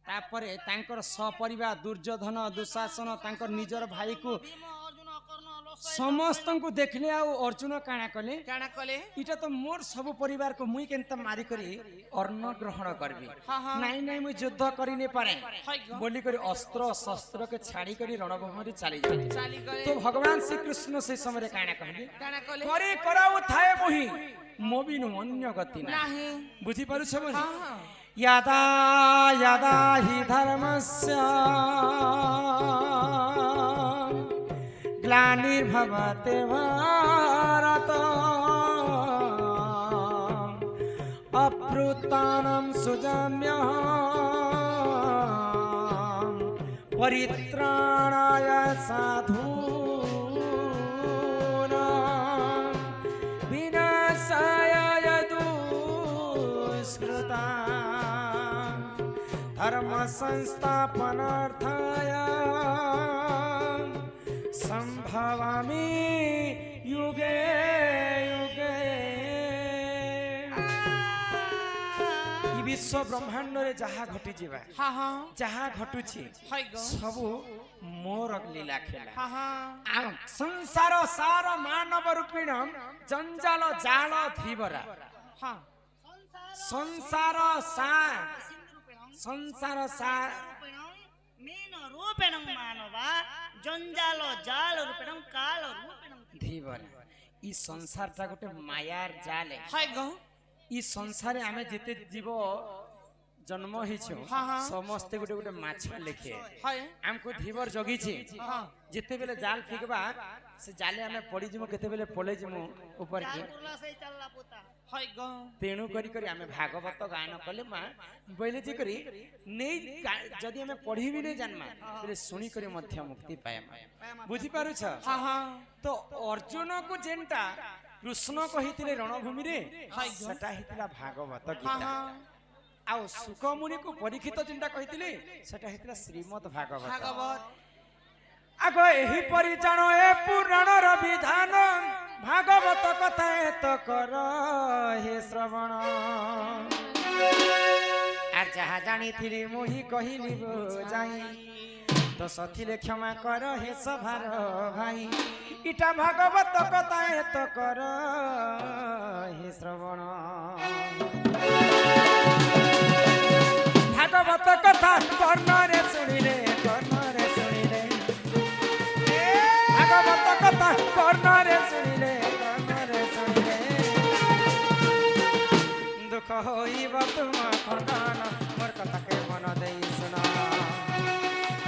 तापरे तांकर सपरिवार दुर्योधन दुशासन तांकर निजर भाई को समस्त को देखले आ अर्जुन काना कले इटा तो मोर सब परिवार को मुई केनता मारी करी अन्न ग्रहण करबी नहीं नहीं मुई युद्ध करी ने पारे बोली करी अस्त्र शस्त्र के छाड़ी करी रणभूमि रे चली जाती तो भगवान श्री कृष्ण से समय रे काना कहले करे कराउ थाए मोहि मोबिनु अन्य गति नाही बुझी पारु छ मोहि यदा यदा हि धर्मस्य ग्लानिर्भवते भारत अप्रुतानं सुजम्यः परित्राणाय साधूनां विनाशाय धर्म संस्थापनार्थाय संभवामि युगे युगे। विश्व ब्रह्मांड रे जहा घटी जीवा हाँ हाँ जहा घटुची हाय गो सबु मोर लीला खेला। हाँ हाँ संसार सार मानव रूपिण जंजाल जाल धीवरा हाँ संसार सार मीन रूपेण मानव जंजाल जाल रूपेण काल रूपेण धीवरा। ई संसार टा गोटे मायार जाल है। हाय गो ई संसारे आमे जेते जीव जन्म हिछु हाँ, हाँ। समस्ते गोटे गोटे माछ लेखे हाय हमको धीवर जगीछि हाँ जेते बेले जाल फिकबा से जाले आमे पड़ी जिमु केते बेले पळे जिमु ऊपर के पुरला से चलला पुता हाय गो तेणु करी करी आमे भागवत गायन कले मा बोले जी करी नै जदी आमे पढ़ी भी नै जानमा बोले सुनी करी मध्य मुक्ति पाएमा बुझी पारु छ। हाँ हाँ तो अर्जुन को जेंटा कृष्ण कहितिले रणभूमि रे हाय गो सेटा हितला भागवत हाँ गीता हाँ आउ सुखमुनि को परीक्षित जेंटा कहितिले सेटा हितला श्रीमद् भागवत। भागवत आगो एही परि जानो ए पुराण र विधान भागवत कथा तो कर हे श्रवण। आर जहा जानी थिली मोहि कहिली बुझाई दोष थिले क्षमा कर हे सभार भाई इटा भागवत कथा तो कर हे श्रवण। भागवत कथा कर्णरे शुणिले कर्णरे शुणिले भागवत कथा कर्णरे शुणिले कर्णरे शुणिले दुख होइब तुम खंडन मोर कथा के मन देई सुना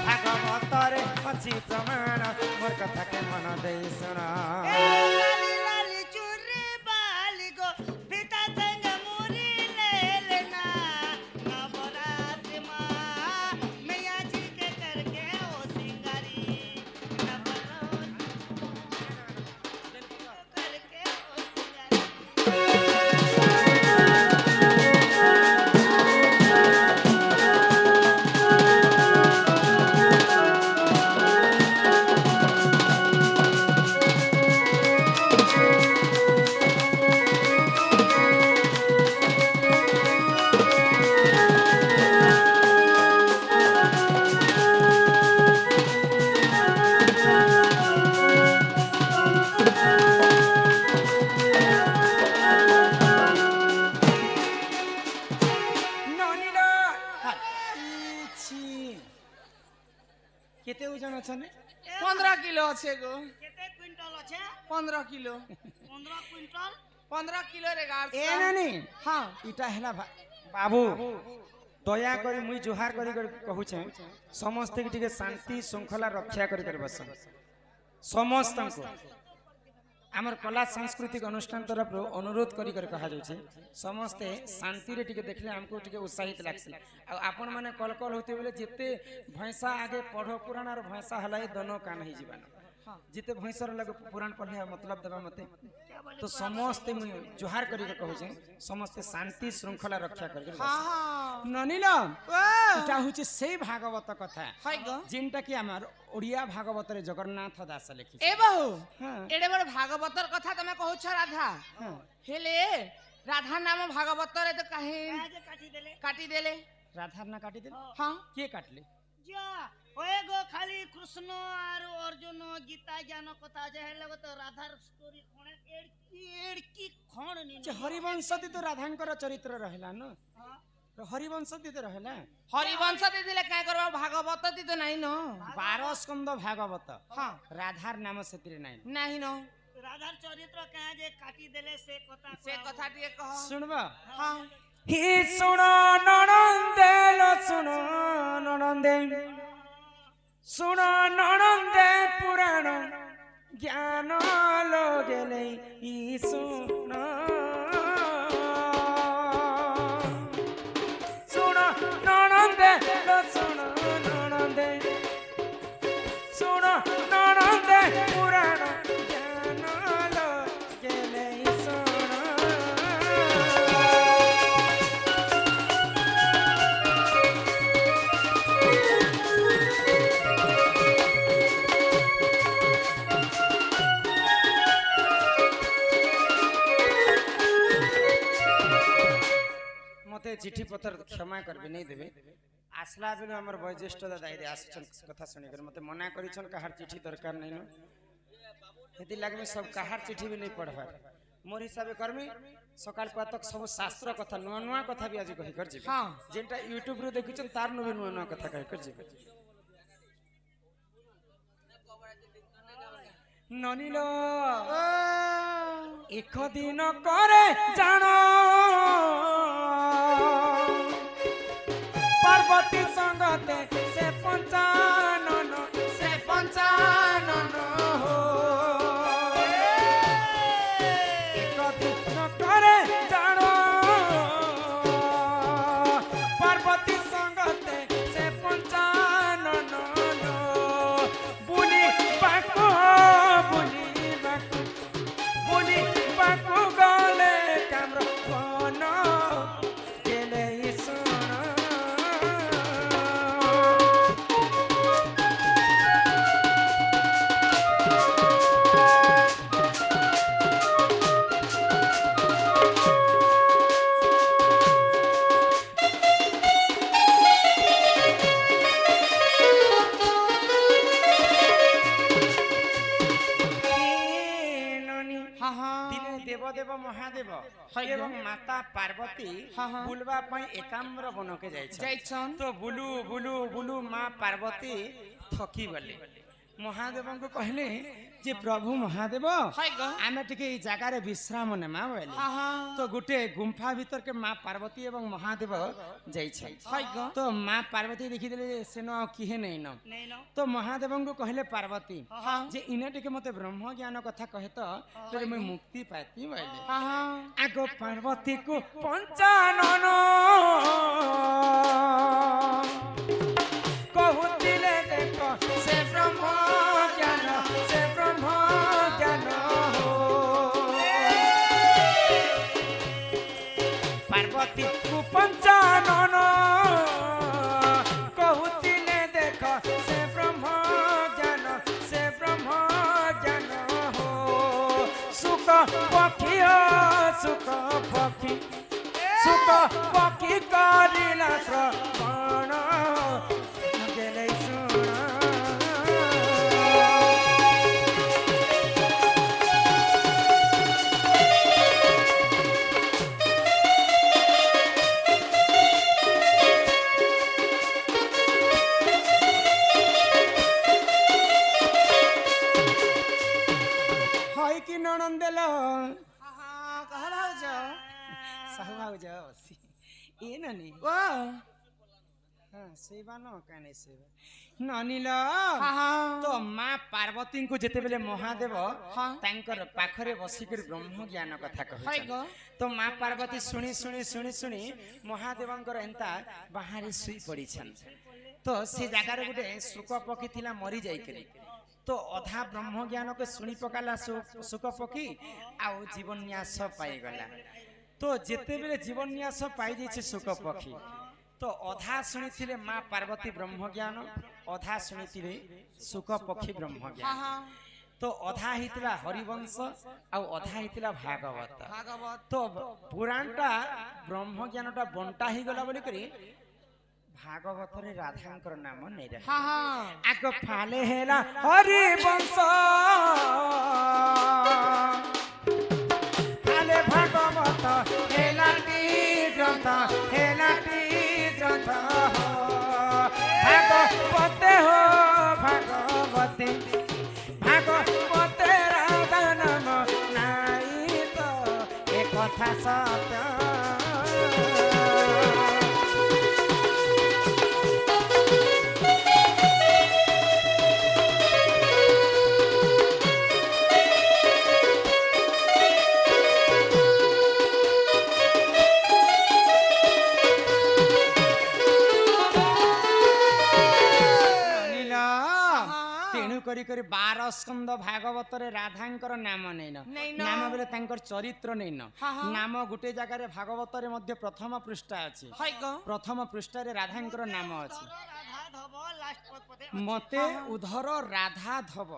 भागवत रे अछि प्रमाण मोर कथा के मन देई सुना। लाली लाली चुरी बाली गो पिता संग मुरी ले लेना नवरात्रि माँ मैया जी के करके ओ सिंगारी नवरात्रि करके ओ सिंगारी। केते ओजन अछने 15 किलो अच्छे गो केते क्विंटल আছে 15 किलो 15 क्विंटल 15 किलो रे गाड़ ए नानी हाँ इटा हैला बाबू दया करी मुई जुहार करी कहू छे समस्त के टिके शांति श्रृंखला रक्षा करी कर बस समस्त को आमर कला सांस्कृतिक अनुष्ठान तरफ अनुरोध करी कर कहा जाउछे समस्ते शांति रे टिके देखले हमको टिके उत्साहित लागसे आ आपण माने कल कल होते बेले जेते भैंसा आगे पढ़ो पुराण और भैंसा हलाई दोनों कान ही जीवन जिते भैंसर लगे पुराण पढ़े मतलब देबा मते तो समस्ते मुई जुहार करी के कहू छे समस्ते शांति श्रृंखला रक्षा करी हाँ हाँ ननिला ओ इटा होची सेई भागवत कथा हाय गो जिनटा कि आमार ओडिया भागवत रे जगन्नाथ दास लिखि ए बहु हाँ। एडे बड़ भागवतर कथा तमे कहू छ राधा हाँ। हेले राधा नाम भागवतर रे तो काहे आज काटी देले राधा ना काटी दे हाँ के काटले जा ओए गो खाली कृष्ण और अर्जुन गीता ज्ञान कथा जे हेले तो राधार स्टोरी कोने एड़की खण नी जे हरिवंश दी तो राधांकर चरित्र रहला न तो हरिवंश दी तो रहला हरिवंश दे दिले काय करबा भागवत दी तो नाही न 12 स्कंद भागवत हाँ राधार नाम सेतिर नाही नाही न राधार चरित्र कहाँ जे काटी देले से कथा टिके कह सुनबा हाँ ही सुनो ननंदे लो सुनो ननंदे सुनो ननंदे पुराण ज्ञान लोगेले ई सुनो सुनो ननंदे लो सुनो ननंदे सुनो ननंदे पुराण ज्ञान लोगेले ई सुनो मत क्षमा करबे नहीं देबे आसला बेले हमर वयोज्येष्ठ दादा इदे आसछन कथा सुनि कर मते मना करिछन कहार चिट्ठी दरकार नहीं न हेति लागमे सब कहार चिट्ठी भी नहीं पढ़बा मोर हिसाबे करमी सकाल पातक सब शास्त्र कथा नुआ नुआ कथा भी आज कहि कर जेबे हां जेंटा YouTube रे देखिछन तार नुवे नुआ नुआ कथा कहि कर जेबे ननिलो एक दिन करे जानो पार्वती संगते से पंचानन हो एक दिन करे जानो पार्वती संगते से पंचानन बुली पाको बुली पाको गले काम्रो कोन गेले देव महादेव एवं माता पार्वती बुलवा पई एकाम्र बनके जाइछन तो बुलू बुलू बुलू माँ पार्वती थकी गले महादेव को कहले जे प्रभु महादेव आमे टिके ई जगह रे विश्राम नेमा बोले तो गुटे गुंफा भीतर के माँ पार्वती एवं महादेव जाइछन तो माँ पार्वती देखि देले सेनो किहे नहीं न तो महादेव को कहले पार्वती जे इने टिके मते ब्रह्म ज्ञान कथा कहे तो फिर मैं मुक्ति पाती बोले आगो पार्वती को पंचानन कहूतिले देखो से ब्रह्म ज्ञान हो पार्वती को पंचानन कहूतिले देखो से ब्रह्म ज्ञान हो सुख पक्षी करिला श्रवण गेलै हाय कि ननंदेल कहा भाउज साहू भाउज ए ननी सेवा न काने सेवा ननिल तो माँ पार्वती को जेते बेले महादेव तांकर पाखरे बसी कर ब्रह्म ज्ञान कथा कहै तो माँ पार्वती सुनी सुनी सुनी सुनी महादेवंकर एंता बाहरी सुई पड़ीछन तो से जगह रे गुटे सुक पकी थिला मरी जाई करे तो अधा ब्रह्म ज्ञान के सुनी पकाला सुक पकी आउ जीवन न्यास पाई गला तो जेते बेले जीवन न्यास पाई जाइछे सुक पकी तो अधा शुणी माँ पार्वती ब्रह्म ज्ञान अधा शुणी सुक पक्षी ब्रह्म ज्ञान तो अधा हितला हरिवंश आउ अधा हितला भागवत तो पुराणटा ब्रह्म ज्ञानटा बंटा ही गला बोली करी भागवत रे राधांकर नाम नहीं रहे आग फाले हेला हरिवंश फाले भागवत हेलाटी ग्रंथ हेलाटी ग्रंथ भागवते हो भागवते भागवते राधा नाम नाई तो एक कथा सत्य करी करी 12 स्कंद भागवत रे राधांकर नाम नहीं नाम बेले तांकर चरित्र नहीं नाम गुटे जगह रे भागवत रे मध्य प्रथम पृष्ठ अछि प्रथम पृष्ठ रे राधांकर नाम अछि मते उधर राधा धव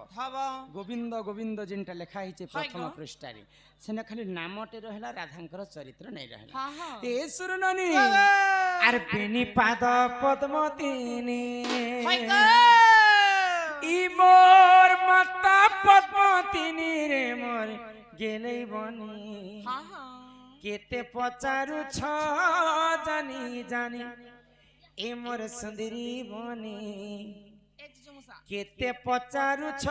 गोविंद गोविंद जिनटा लिखा हिचे प्रथम पृष्ठ रे सेना खाली नामटे रहला राधांकर चरित्र नहीं रहला ए सुरननी আর বেনি পাদ পদ্মতিনী ই মোর মাতা পদ্মতিনী রে মোর গেলেই বনি কেতে পচারুছ জানি জানি এ মোর সুন্দরী বনি কেতে পচারুছ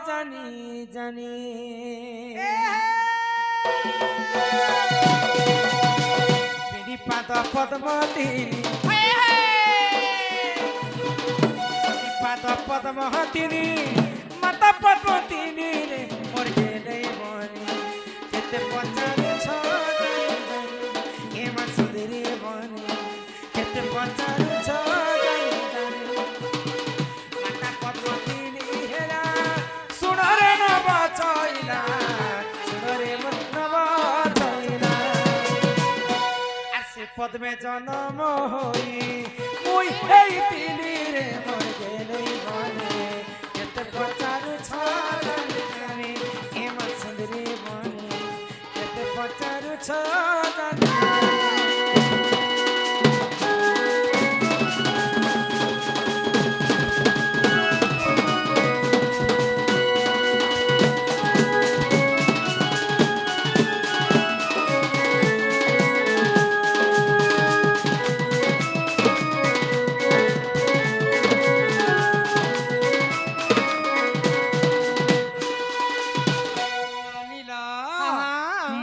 জানি জানি বেনি পাদ পদ্মতিনী পাদ পদ্মতিনী মাতা পদ্মতিনী রে মোর গেলেই বনি কেতে পচারুছ জানি জানি এ মোর সুন্দরী বনি কেতে পচারুছ জানি জানি মাতা পদ্মতিনী হেরা শুনরে নব চইলা শুনরে মোর নব চইলা আর সে পদ্মে জন্ম হই মুই এই তিনি রে মোর গেলেই বনে কেতে পচারুছ জানি জানি এ মোর সুন্দরী বনি কেতে পচারুছ জানি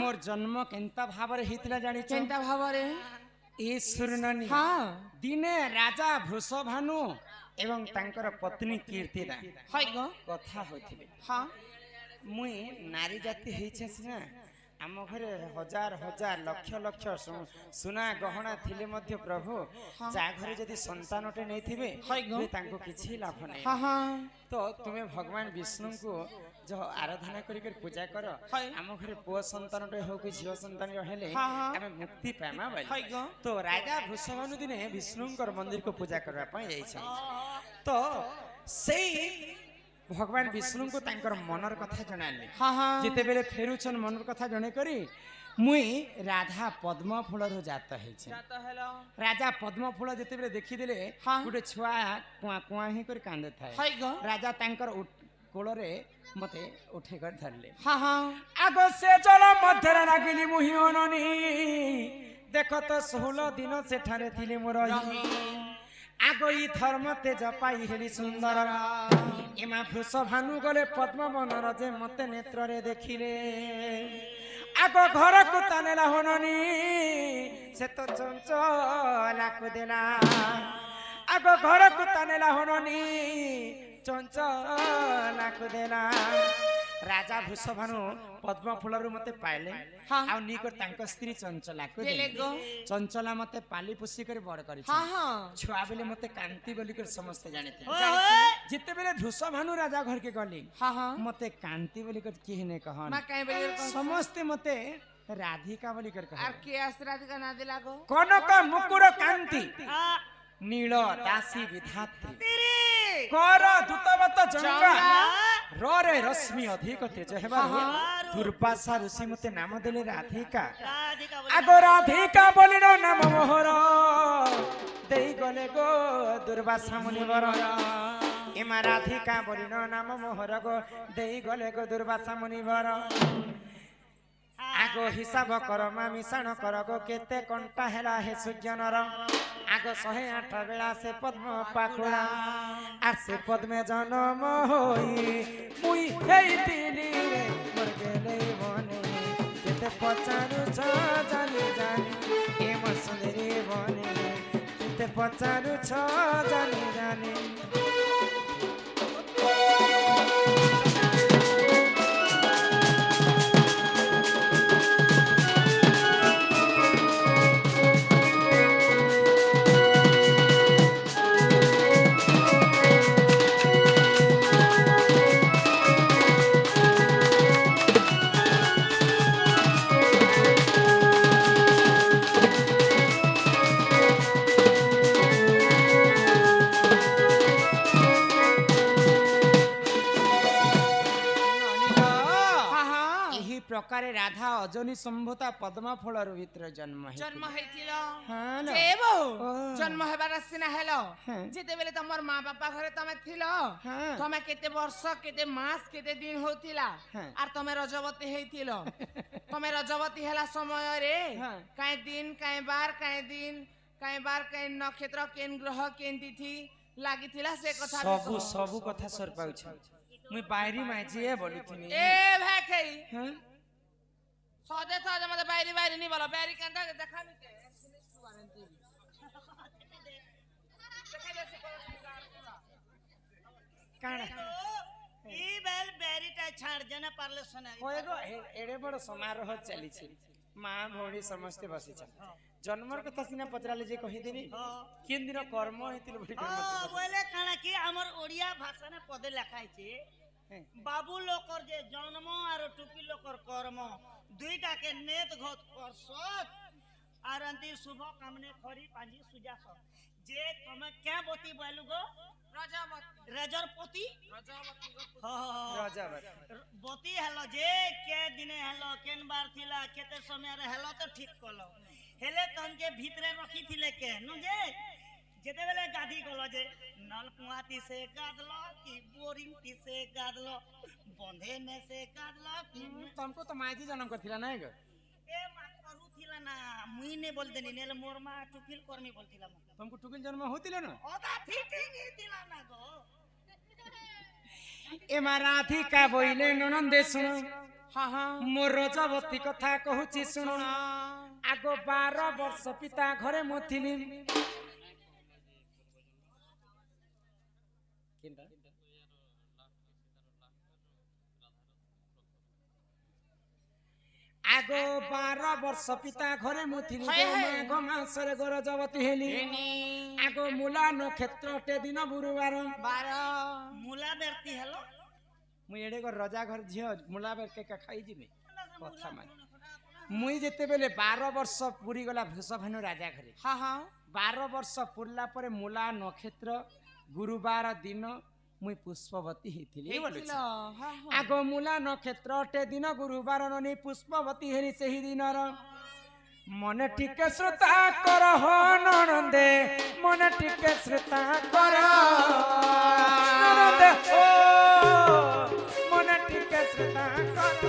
मोर जन्म केंता भावरे हितला जानी केंता भावरे ए सुरनानी दिने राजा वृषभानु एवं तांकर पत्नी कीर्तिदा हाय गो कथा होइथिले हां मुई नारी जाति हेछे ना आम घरे हजार हजार लक्ष लक्ष सुना गहना थिले मध्य प्रभु जा घरे जदी संतानटे नै थिबे तांको किछि लाभ नै तो तुमे भगवान विष्णु को जो आराधना करी पूजा कर आम घरे पुओ संतानटे हो कि झियो संतान हेले आमे मुक्ति पामा बाली तो राजा वृषभानु दिने विष्णुकर मंदिर को पूजा करबा पय जाइछ तो सेई भगवान विष्णु को तांकर मनर कथा जणाले जिते बेले फेरुछन मनर कथा जणे करी मुई राधा पद्म फूलर जात हेछि राजा पद्म फूल जिते बेले देखि देले गुटे छुआ कुआ कुआ ही कर कांदे थाए राजा तांकर कोल रे मते उठे कर धरले आगो से चल मध्य रागिली मुहि अननी देखो तो 16 दिन सेठारे थिले मोर आगो ई धर्म तेज पाई हेली सुंदर एमा वृषभानु गले पद्म बनर जे मते नेत्र रे देखिले आगो घर को तानेला हननी से तो चंचला को देला आगो घर को तानेला हननी चंचला को देला राजा वृषभानु पद्म फूलरु मते पाइले आ निकर तांको स्त्री चंचला को देले चंचला मते पाली पुसी कर बड़ करी छुआ बेले मते कांति बोली कर समस्त जानिते जिते बेले वृषभानु राजा घर के गली मते कांति बोली कर की ने कहन ना काई बोली समस्त मते राधिका बोली कर कहन आ के आस राधिका ना दिला गो कनक मुकुर कांति नील दासी विधात्री कर दूतवत जंगा रे रश्मि अधिक तेज हेबार दुर्वासा ऋषि मते नाम देले राधिका आगो राधिका बोलिनो नाम मोहर देई गले गो दुर्वासा मुनिवर एमा राधिका बोलिनो नाम मोहर गो देई गले गो दुर्वासा मुनिवर आगो हिसाब कर मा मिशाण कर गो केते कंटा हेला हे सूर्यनर आगो 108 बेला से पद्म पाखुला आ से पद्मे जन्म होई मुई हेई तिनी रे मोर गेले बने केते पचारु छ जानी जानी ए मोर सुंदरी बने केते पचारु छ जानी जानी ପ୍ରକାରେ ରାଧା ଅଜନି ସମ୍ଭୂତା ପଦ୍ମ ଫଳର ଭିତରେ ଜନ୍ମ ଜନ୍ମ ହେଇଥିଲ ହଁ ଲୋ। ଯେ ବୋଉ ଓ। ଜନ୍ମ ହେବାର ସିନା ହେଲ ହଁ। ଯେତେବେଳେ ତମର ମା ବାପା ଘରେ ତମେ ଥିଲ ହଁ। ତମେ କେତେ ବର୍ଷ କେତେ ମାସ କେତେ ଦିନ ହଉଥିଲା ହଁ। আর ତମେ ରଜବତୀ ହେଇଥିଲ ତମେ ରଜବତୀ ହେଲା ସମୟରେ ହଁ। କାଇଁ ଦିନ କାଇଁ ବାର କାଇଁ ନକ୍ଷତ୍ର କେନ୍ ଗ୍ରହ କେନ୍ ତିଥି ଲାଗିଥିଲା ସେ କଥା ବି ସବୁ କହ। ସବୁ କଥା ସର ପାଉଛି ମୁଇଁ ବାଇରି ମାଝିଏ ବୋଲୁଥିନି এ ভাই ହଁ সহজে সহজে মতে বাইরে বাইরে নি বলো বাইরে কেনটা দেখাবি কে କାଣା ଇ ବେଲ ବେରିଟା ଛାଡ ଜନେ ପାରଲେ ସୁନା ହୋଏଗୋ ଏଡେ ବଡ ସମାରୋହ ଚାଲିଛି ମା ଭଉଣୀ ସମସ୍ତେ ବସିଛନ୍ତି ଜନ୍ମର କଥା ସିନା ପଚରାଲେ ଯେ କହିଦେବି କେନ୍ ଦିନ କର୍ମ ହେଇଥିଲ ବୋଲି ହଁ ବୋଇଲେ କାଣା କି ଆମର ଓଡ଼ିଆ ଭାଷାରେ ପଦେ ଲେଖା ହେଇଛି ବାବୁ ଲୋକର ଯେ ଜନ୍ମ আর টুকি লোকর কর্ম দুইটাকে নেত ঘত করসত আর অন্তি শুভ কামনে খরি পাঁজি সুজাস যে তুমি কে বতি বলু গো রজবতী রেজর পতি রজবতী বতি হেলো যে কে দিনে হেলো কেন বার থিলা কেতে সময় হেলো তো ঠিক কলো হেলে তনকে ভিতরে রখি থিলে কে নো যে যেতেবেলে গাধি গলো যে নলকুয়াতি সে গাদলো কি বোরিং টি সে গাদলো বন্ধে নে সে গাদলো ତମକୁ ତ ମାଝି ଜନ୍ମ କରିଥିଲା ନାଇଁ ଗো এ মা করুথিলা না মুই নে বলতেনি নেলে মোর মা টুকিল কর্মী বলতিলা মা ତମକୁ ଟୁକିଲ ଜନ୍ମ ହଉଥିଲା ନା ওটা ফিটিং হিতিলা না গো ଏ ମା ରାଧିକା ବୋଇଲେ ନଣନ୍ଦେ ଶୁଣ হ্যাঁ হ্যাঁ ମୋ ରଜବତୀ କଥା କହୁଛି ଶୁଣ ଆଗ 12 ବର୍ଷ ପିତା ଘରେ ମୁଁ ଥିଲି ଆଗ 12 ବର୍ଷ ପିତା ଘରେ ମୁଁ ଥିଲି ମାଘ ମାସରେ ଗରଜବତୀ ହେଲି ଆଗ ମୂଲା ନକ୍ଷତ୍ରଟେ ଦିନ ଗୁରୁବାର মুলা বেরতি হেলো ମୁଁ ଏଡେ ରଜା ଘର ଝିଅ ମୂଲା ବେକେ ଖାଇଯିବି କଥା ମାନେ ମୁଇଁ ଯେତେବେଳେ 12 ବର୍ଷ ପୁରୀ ଗଲା ଭୂଷଭାନୁ ରାଜା ଘରେ হ্যাঁ হ্যাঁ 12 ବର୍ଷ ପୁରିଲା ପରେ ମୂଲା ନକ୍ଷତ୍ର ଗୁରୁବାର ଦିନ ମୁଇଁ ପୁଷ୍ପବତୀ ହେଇଥିଲି ବୋଲୁଛି ଆଗ ମୂଲା ନକ୍ଷତ୍ରଟେ ଦିନ ଗୁରୁବାର ନନି ପୁଷ୍ପବତୀ ହେଲି ସେହି ଦିନର ମନେ ଟିକେ ଶ୍ରୋତା କର ହୋ ନଣନ୍ଦେ ମନେ ଟିକେ ଶ୍ରୋତା କର ନଣନ୍ଦେ ଓ ମନେ ଟିକେ ଶ୍ରୋତା କର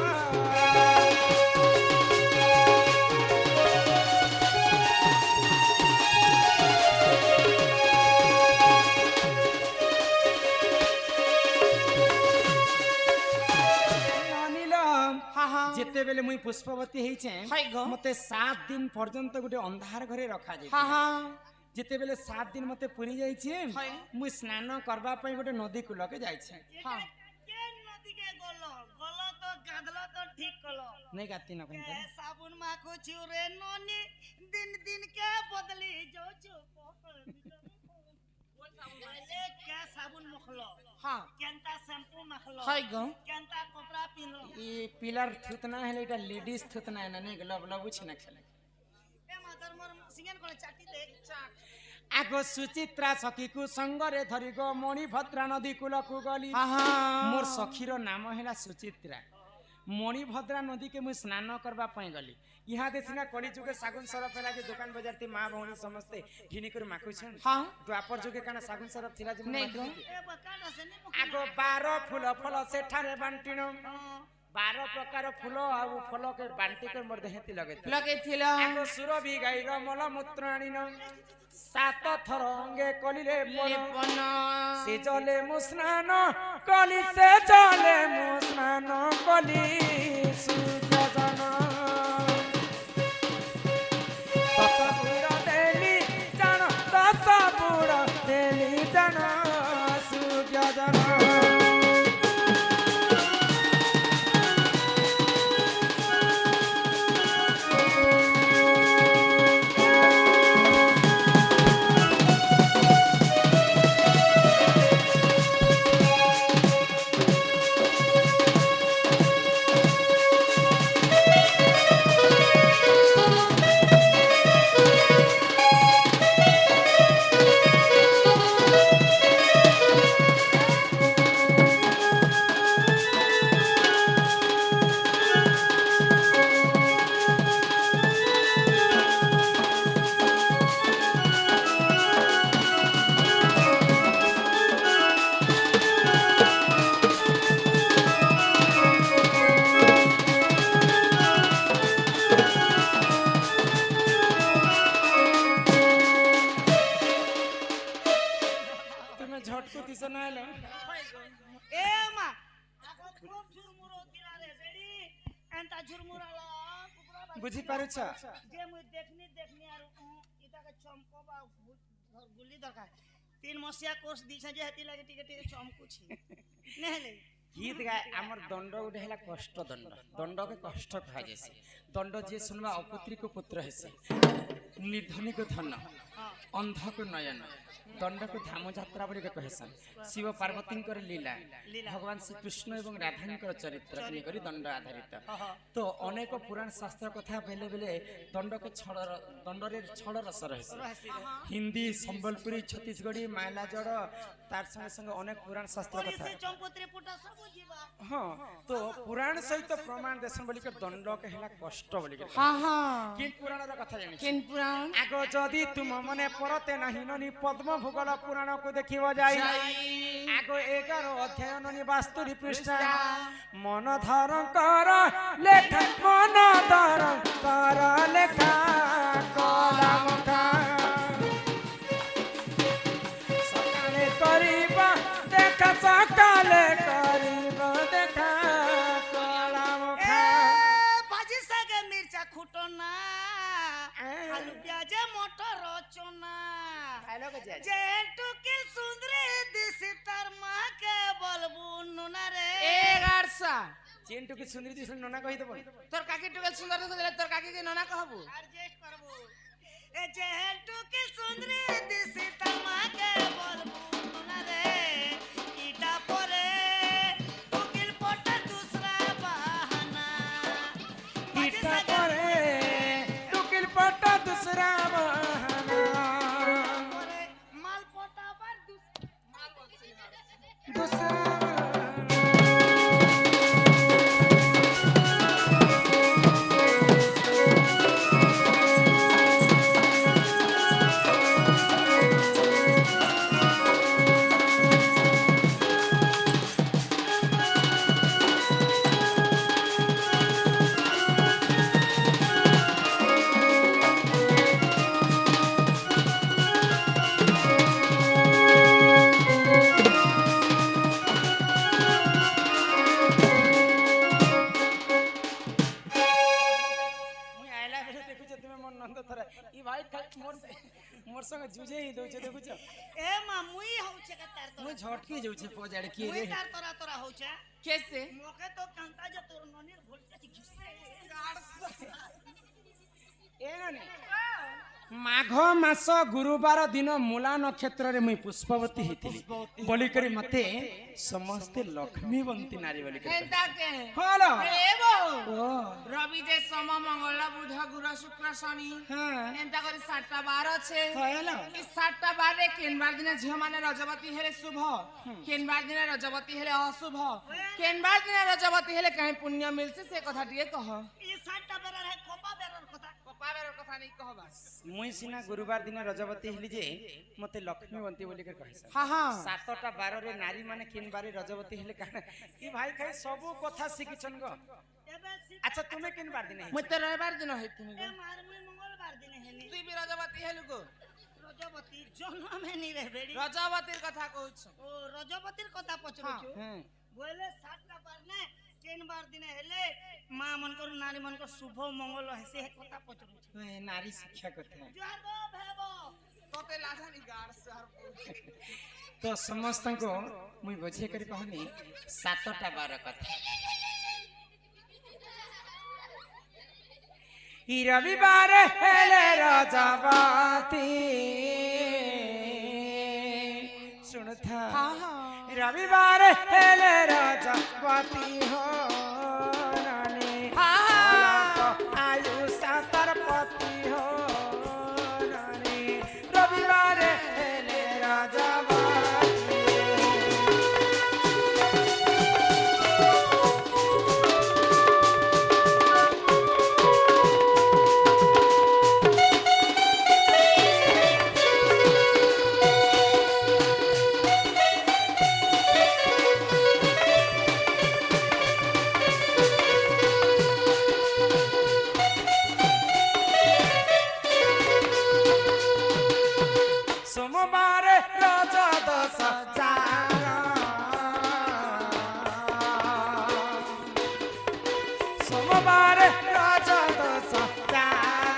ଯେତେବେଳେ ମୁଇଁ ପୁଷ୍ପବତୀ ହେଇଛେ ମତେ 7 ଦିନ ପର୍ଯ୍ୟନ୍ତ ଗୋଟେ ଅନ୍ଧାର ଘରେ ରଖାଯାଏ ଯେତେବେଳେ 7 ଦିନ ମତେ ପୁରୀ ଯାଇଛି ମୁଇଁ ସ୍ନାନ କରିବା ପାଇଁ ଗୋଟେ ନଦୀ କୂଳକେ ଯାଇଛି কে নদীকে গলো গলো তো গাদলো তো ঠিক কলো ନାଇଁ ଗାତି ନ କହିଲେ সাবুন মাখুছু রে ননি দিন দিন কে বদলি যাচ্ছু बोले क्या साबुन मखलो हाँ केंता शैम्पू मखलो हाय गो केंता कपड़ा पिनो ಈ ಪಿಲ್ಲರ್ ಥುತನಾ ಹೇಳಿ ಇಟ ಲೇಡೀಸ್ ಥುತನಾ ನನೆ ಗಲಬ ಲಬು ಚಿನ ಖಲೆ ए मातर मोर सिंगन कोन चाटी दे आगो सुचित्रा सखी को संगरे धरि गो मणिभद्रा नदी कूलकु गली मोर सखीर नाम हैला सुचित्रा मणिभद्रा नदी के मुई स्नान करबा पई गली यहाँ देसिना कली जुगे सागुन सरफ फेला जे दुकान बाजार ती मां भौणी समस्ते घिनी कर माखु छन हां द्वापर जुगे काना सागुन सरफ थिला जे नहीं गो ए बकाना से नि आगो 12 फूल फल सेठारे बांटिनो 12 प्रकार फूल आ फल के बांटी कर मोर देहती लगे थिला आगो सुरभि गाईर मल मूत्र आनिनो 7 थर अंगे कलिले पन से जले मु स्नान कली से जले मु स्नान कली सुजन दस बुड़ देली जान दस बुड़ देली जान सुजन ঝটকু দিছ না হলো এ মা আগো খুব ঝুরমুর হতিলা রে বেডি এন্তা ঝুরমুরালা বুঝি পারছ যে মুই দেখনি আর ইটাকে চমকবা গুলি দরকার 3 মସିয়া কোর্স দিছে যে হেতি লাগে টিকে টিকে চমকুছি নেহলে গীত গায় আমার দণ্ড উঠে হেলা কষ্ট দণ্ড দণ্ডকে কষ্ট খা যাইছে দণ্ড যে শুনবা অপুত্রিক পুত্র হেছে निर्धनिक धन अंधक नयन दंड को धाम यात्रा बोली कहसन शिव पार्वती लीला भगवान श्री कृष्ण एवं राधा चरित्र करी दंड आधारित तो अनेक पुराण शास्त्र कथा बेले बेले दंड के दंड छड़ रस रहे हिंदी संबलपुरी छत्तीसगढ़ी माइलाजड़ तार संगे संगे अनेक पुराण शास्त्र कथा हाँ तो पुराण सहित प्रमाण देशन बोली दंड के हेला कष्ट बोली किन पुराण कथा जानि किन पुराण आगो जदि तुम मने परते नाही ननी पद्म भूगोल पुराण को देखिबो जाई आगो 11 अध्याय ननी 72 पृष्ठ मन धारण कर लेखा मन धारण कर लेखा कलम का सकाले करिबा देखा सकाले करिबा देखा कलम का भाजी सागे मिर्चा खुटना आलू प्याज मटर रचना हेलो गजा जे टुकिल सुंदरी दिसी तार मां के बलबू नुना रे ए गारसा चिंटू की सुंदरी दिसल नोना कहि देबो तोर काकी टुकल सुंदर दिसले तोर काकी के नना कहबू एडजस्ट करबू ए जे टुकिल सुंदरी दिसी तार मां के बलबू नुना रे इटा परे टुकिल पटा दूसरा बहाना इटा परे टुकिल पटा दूसरा बहाना माल पोटा पर दूसरा मोर संग जुझे ही दउछे देखुछ ए मामुई होछे के तार तोरा मुई झटकी जाउछे पजाड़ के मुई रे तार तोरा तोरा होछे कैसे मोके तो कांता जे तोर ननीर भोलते घिसे ए ननी माघ मास गुरुवार दिन मूला नक्षत्र रे मुई पुष्पवती हितिली बोली करी मते समस्त लक्ष्मीवंती नारी बोली करी एंता के हेलो ए बो ओ रवि जे सोम मंगल बुध गुरु शुक्र शनि हां एंता करी 7टा बार छे हेलो ई 7टा बार रे केन बार दिन झियो माने रजवती हेले शुभ केन बार दिन रजवती हेले अशुभ केन बार दिन रजवती हेले काहे पुण्य मिलसे से कथा दिए कह ई 7टा बेरा है कोपा बेरर कथा कथा नहीं कहबा मुई सिना गुरुवार दिन रजवती हिली जे मते लक्ष्मीवंती बोली के कहै हां हां 7टा बार रे नारी माने किन बारे रजवती हेले काहे ई भाई खाई सब कथा सिकिछन गो एबे अच्छा तुम्हें किन बार दिन मु तो रविवार दिन हेतिनी ए मार मुई मंगलवार दिन हेनी तू भी रजवती हेलु को रजवती जन्म हेनी रे बेड़ी रजवतीर कथा कहछ ओ रजवतीर कथा पचरुछु बोले 7टा बार ने केन बार दिन हेले मां मन को नारी मन को शुभ मंगल हेसे कथा पचरुछु नारी शिक्षा कथा जाबो भेबो तोते लाजानी गार शहर तो समस्त को मुई बुझे करी कहनी 7टा बार कथा ई रविवार हेले रजवती सुनथा हां हां रविवार हेले रजवती हो रानी आयु सातर पति हो रानी रविवार हेले रजवती ରଜ ଦଶ ଚାର সোমবার রজ দশ চার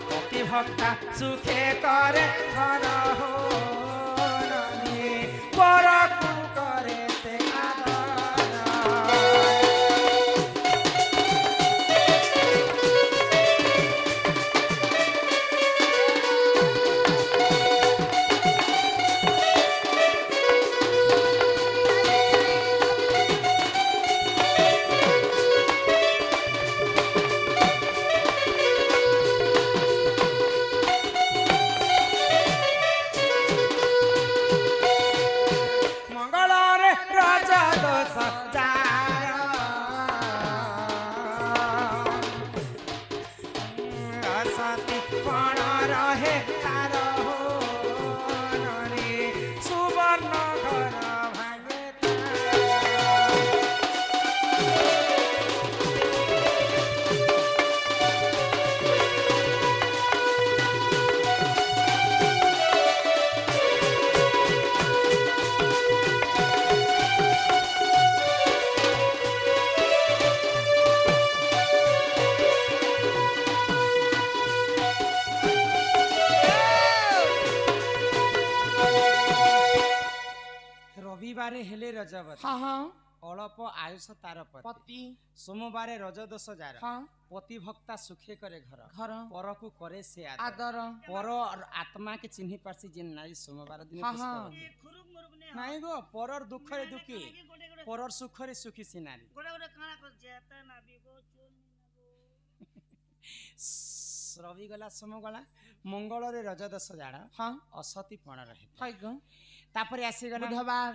প্রতিভক্তা সুখে করে ঘর হরণী পরকু করে সে আদর মঙ্গলরে রজ দশ চার অসতি পণ রহে তার হরণী সুবর্ণ ঘর ভাঙে রবিবারে হেলে রজবতী हाँ हाँ অল্প আয়ুষ তার পতি पति সোমবারে রজ দোষ যার हाँ পতি ভক্তা সুখে করে ঘর घर পরকু করে সে আদর आदर পর আত্মা কে চিহ্নি পারছি যে নারী সোমবার দিন हाँ हाँ খুরুক মুরুক নে নাই গো পরর দুঃখরে দুঃখী গোটে গোটে পরর সুখরে সুখী সে নারী গোটে গোটে কানা কর যেতে না বিগো চুল রবি গলা সোম গলা মঙ্গলরে রজ দোষ যার हाँ অসতি পণ রহে हाय गो তারপরে আসিগলা बुधवार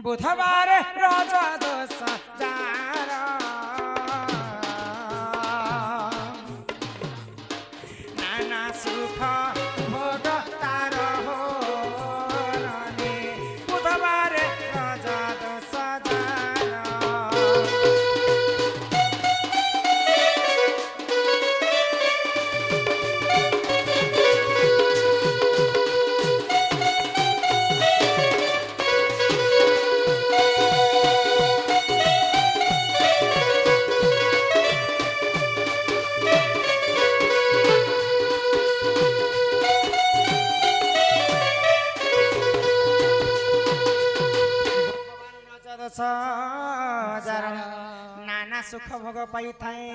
বুধবার রজ দোষ যার নানা সুখ ভোগ তার হরণী বুধবার রজ দোষ যার নানা সুখ ভোগ পাইথায়ে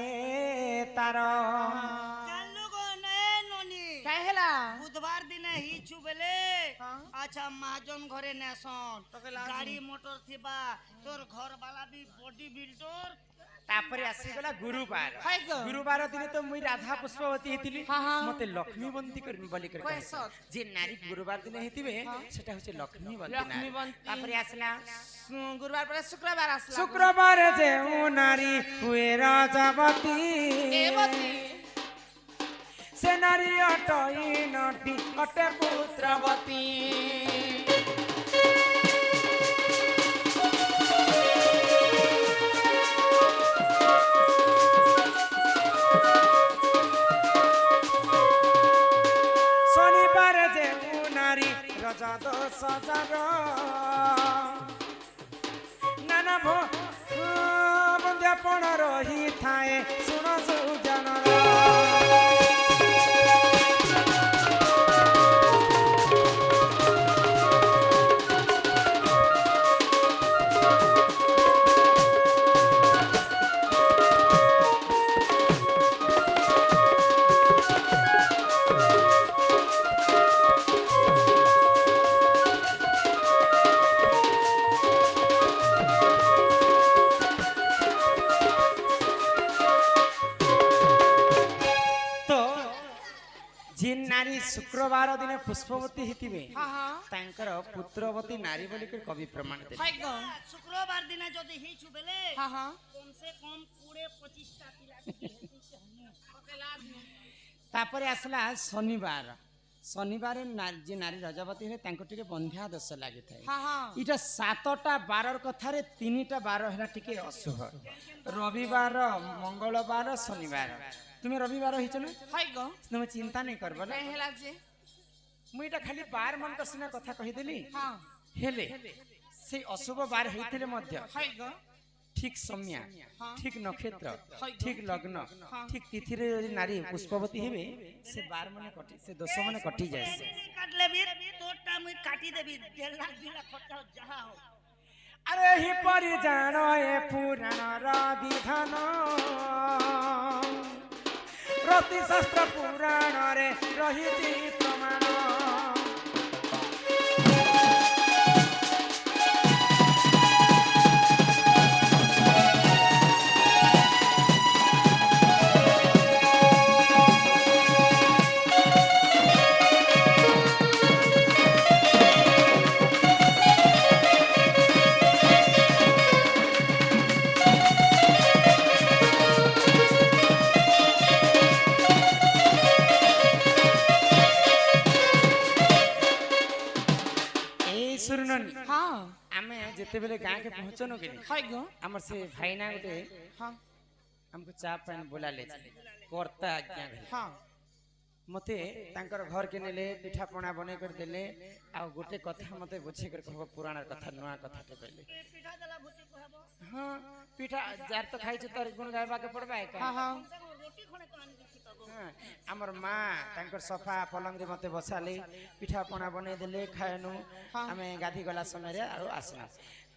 তার চালু গো নে ননি काय हेला বুধবার দিনে হিচু বেলে हाँ আচ্ছা মহাজন ঘরে নেসন তোকে লাজ গাড়ি মোটর থিবা তোর ঘর বালা বি বডি বিল্ডর তারপরে আসিগলা গুরুবার हाय गो গুরুবার দিনে তো মুই রাধা পুষ্পবতী হেতিলি हाँ हाँ মতে লক্ষ্মী বন্দি করি বলি করে কয় কহে। সত? যে নারী গুরুবার দিনে হেতিবে সেটা হচ্ছে লক্ষ্মী বন্দি लक्ष्मी নারী। बंती তারপরে আসলা गुरुवार पर शुक्रवार आसला শুক্রবার যে নারী হুয়ে রাজাবতী एवती সে নারী অটই নটি অটে পুত্রবতী শনিবার যে নারী রজা দোষ যার নানা বন্ধ্যাপণ রহি থাকে শুণ সুজনর नारी शुक्रवार दिन पुष्पवती हेतिबे हाँ हाँ तांकर पुत्रवती नारी बोली के कवि प्रमाण दे हाय गो शुक्रवार दिन जदि हिचु बेले हाँ हाँ कम से कम 20-25 टा पिला तापरे आसला शनिवार शनिवार जे नारी रजवती है तांको टिके बंध्या दश लागि थाए हाँ हाँ इटा 7टा बारर कथारे 3टा बार हैला टिके अशुभ रविवार मंगलवार शनिवार তুমি রবিবার হইছ না হাই গো তুমি চিন্তা নাই করব না কাই হেলা যে মুই এটা খালি বার মনক সিনা কথা কহিদেলি হ্যাঁ হেলে সেই অশুভ বার হইଥିଲେ মধ্য হাই গো ঠিক সময়া ঠিক নক্ষত্র হয়। ঠিক লগ্ন ঠিক তিথিরে যদি নারী পুষ্পবতী হেবে সে বার মানে কটি সে দোষ মানে কটি যায় সে। কাটলে বি তোরটা মুই কাটি দেবি 1.5 লাখ 2 লাখ খরচা হোক, যাহা হোক। আরে হি পরি জানো এ পুরাণর বিধান রতি শাস্ত্র পুরাণরে রহিছি প্রমাণ सुरननी हाँ आमे जेते बेले गां के पहुंचनो के हाय गो हमर से भाईना गोटे हाँ हमको चा पान बोला ले करता आज्ञा भेल हाँ मते तांकर घर के नेले पिठा पणा बने कर देले आ गोटे कथा मते बुझे कर कहबो पुराना कथा नुआ कथा तो कहले पिठा देला भूति कहबो हां पिठा जार तो खाइ छ तार गुण गायबा के पड़बा है का हाँ हाँ रोटी खणे तो आन दिखि तको हां हमर मां तांकर सोफा पलंग रे मते बसाले पिठा पणा बने देले खायनु हाँ। हमें गाधी गला समय रे आरो आसना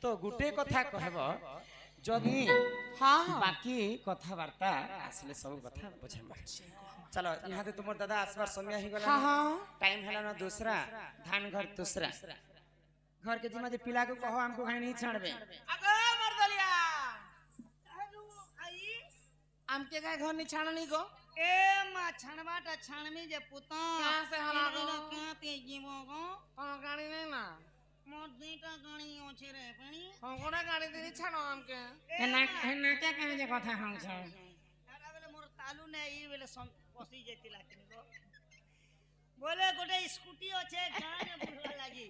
तो गुटे कथा कहबो जदी हाँ बाकी कथा वार्ता आसले सब कथा बुझाबा चलो यहाँ तुम दादा आसबार समय ही गला हाँ हाँ टाइम है ना दूसरा धान घर दूसरा घर के जिम्मा जे पिला को कहो हमको कहीं नहीं छाड़बे अगो मर्दलिया आलू आई आमके का घर नहीं छाना नहीं गो ए मा छणवाटा छणमी जे पुता कहाँ से हला गो? क्या ते जीवो गो कौन गाड़ी नहीं ना मोर दुईटा गाणी ओछे रे पानी हम कोना गाड़ी देनी छानो आमके ना क्या कहे जे कथा हम छ आरा बेले मोर तालू ने ई बेले पसी जेतिला किनको बोले गोटे स्कूटी ओछे गाने बुढ़वा लागी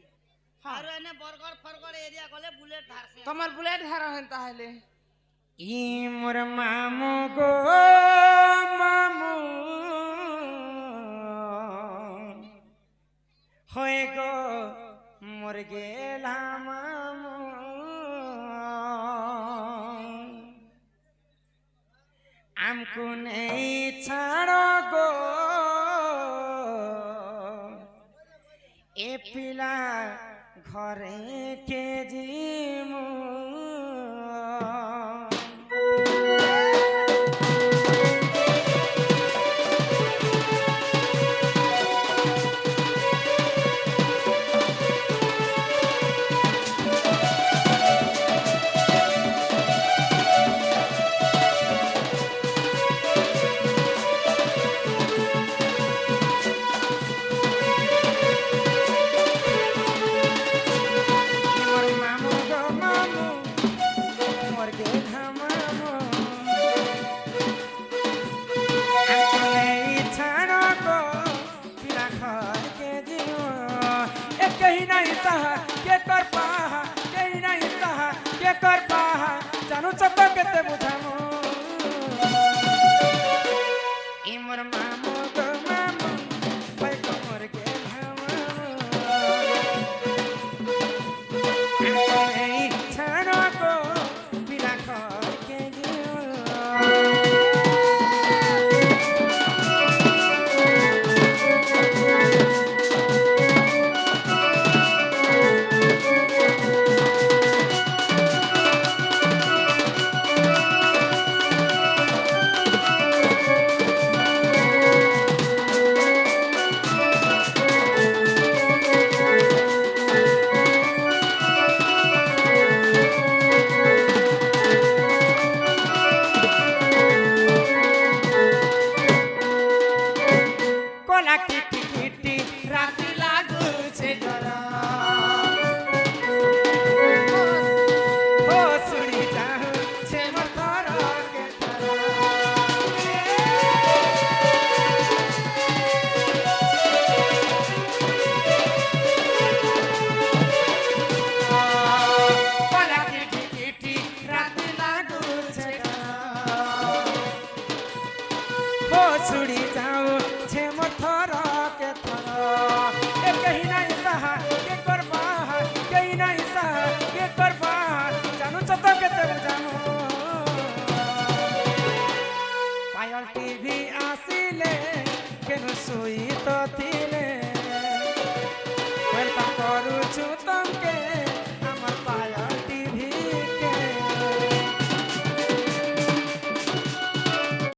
हाँ। और एने बर्गर फर्गर एरिया गले बुलेट धार से तुम्हार बुलेट है रहन ताहले ई मोर मामू गो मामू होए गो मोर गेला मामू हमको नहीं छाड़ो गो ए पिला घरे के जीमू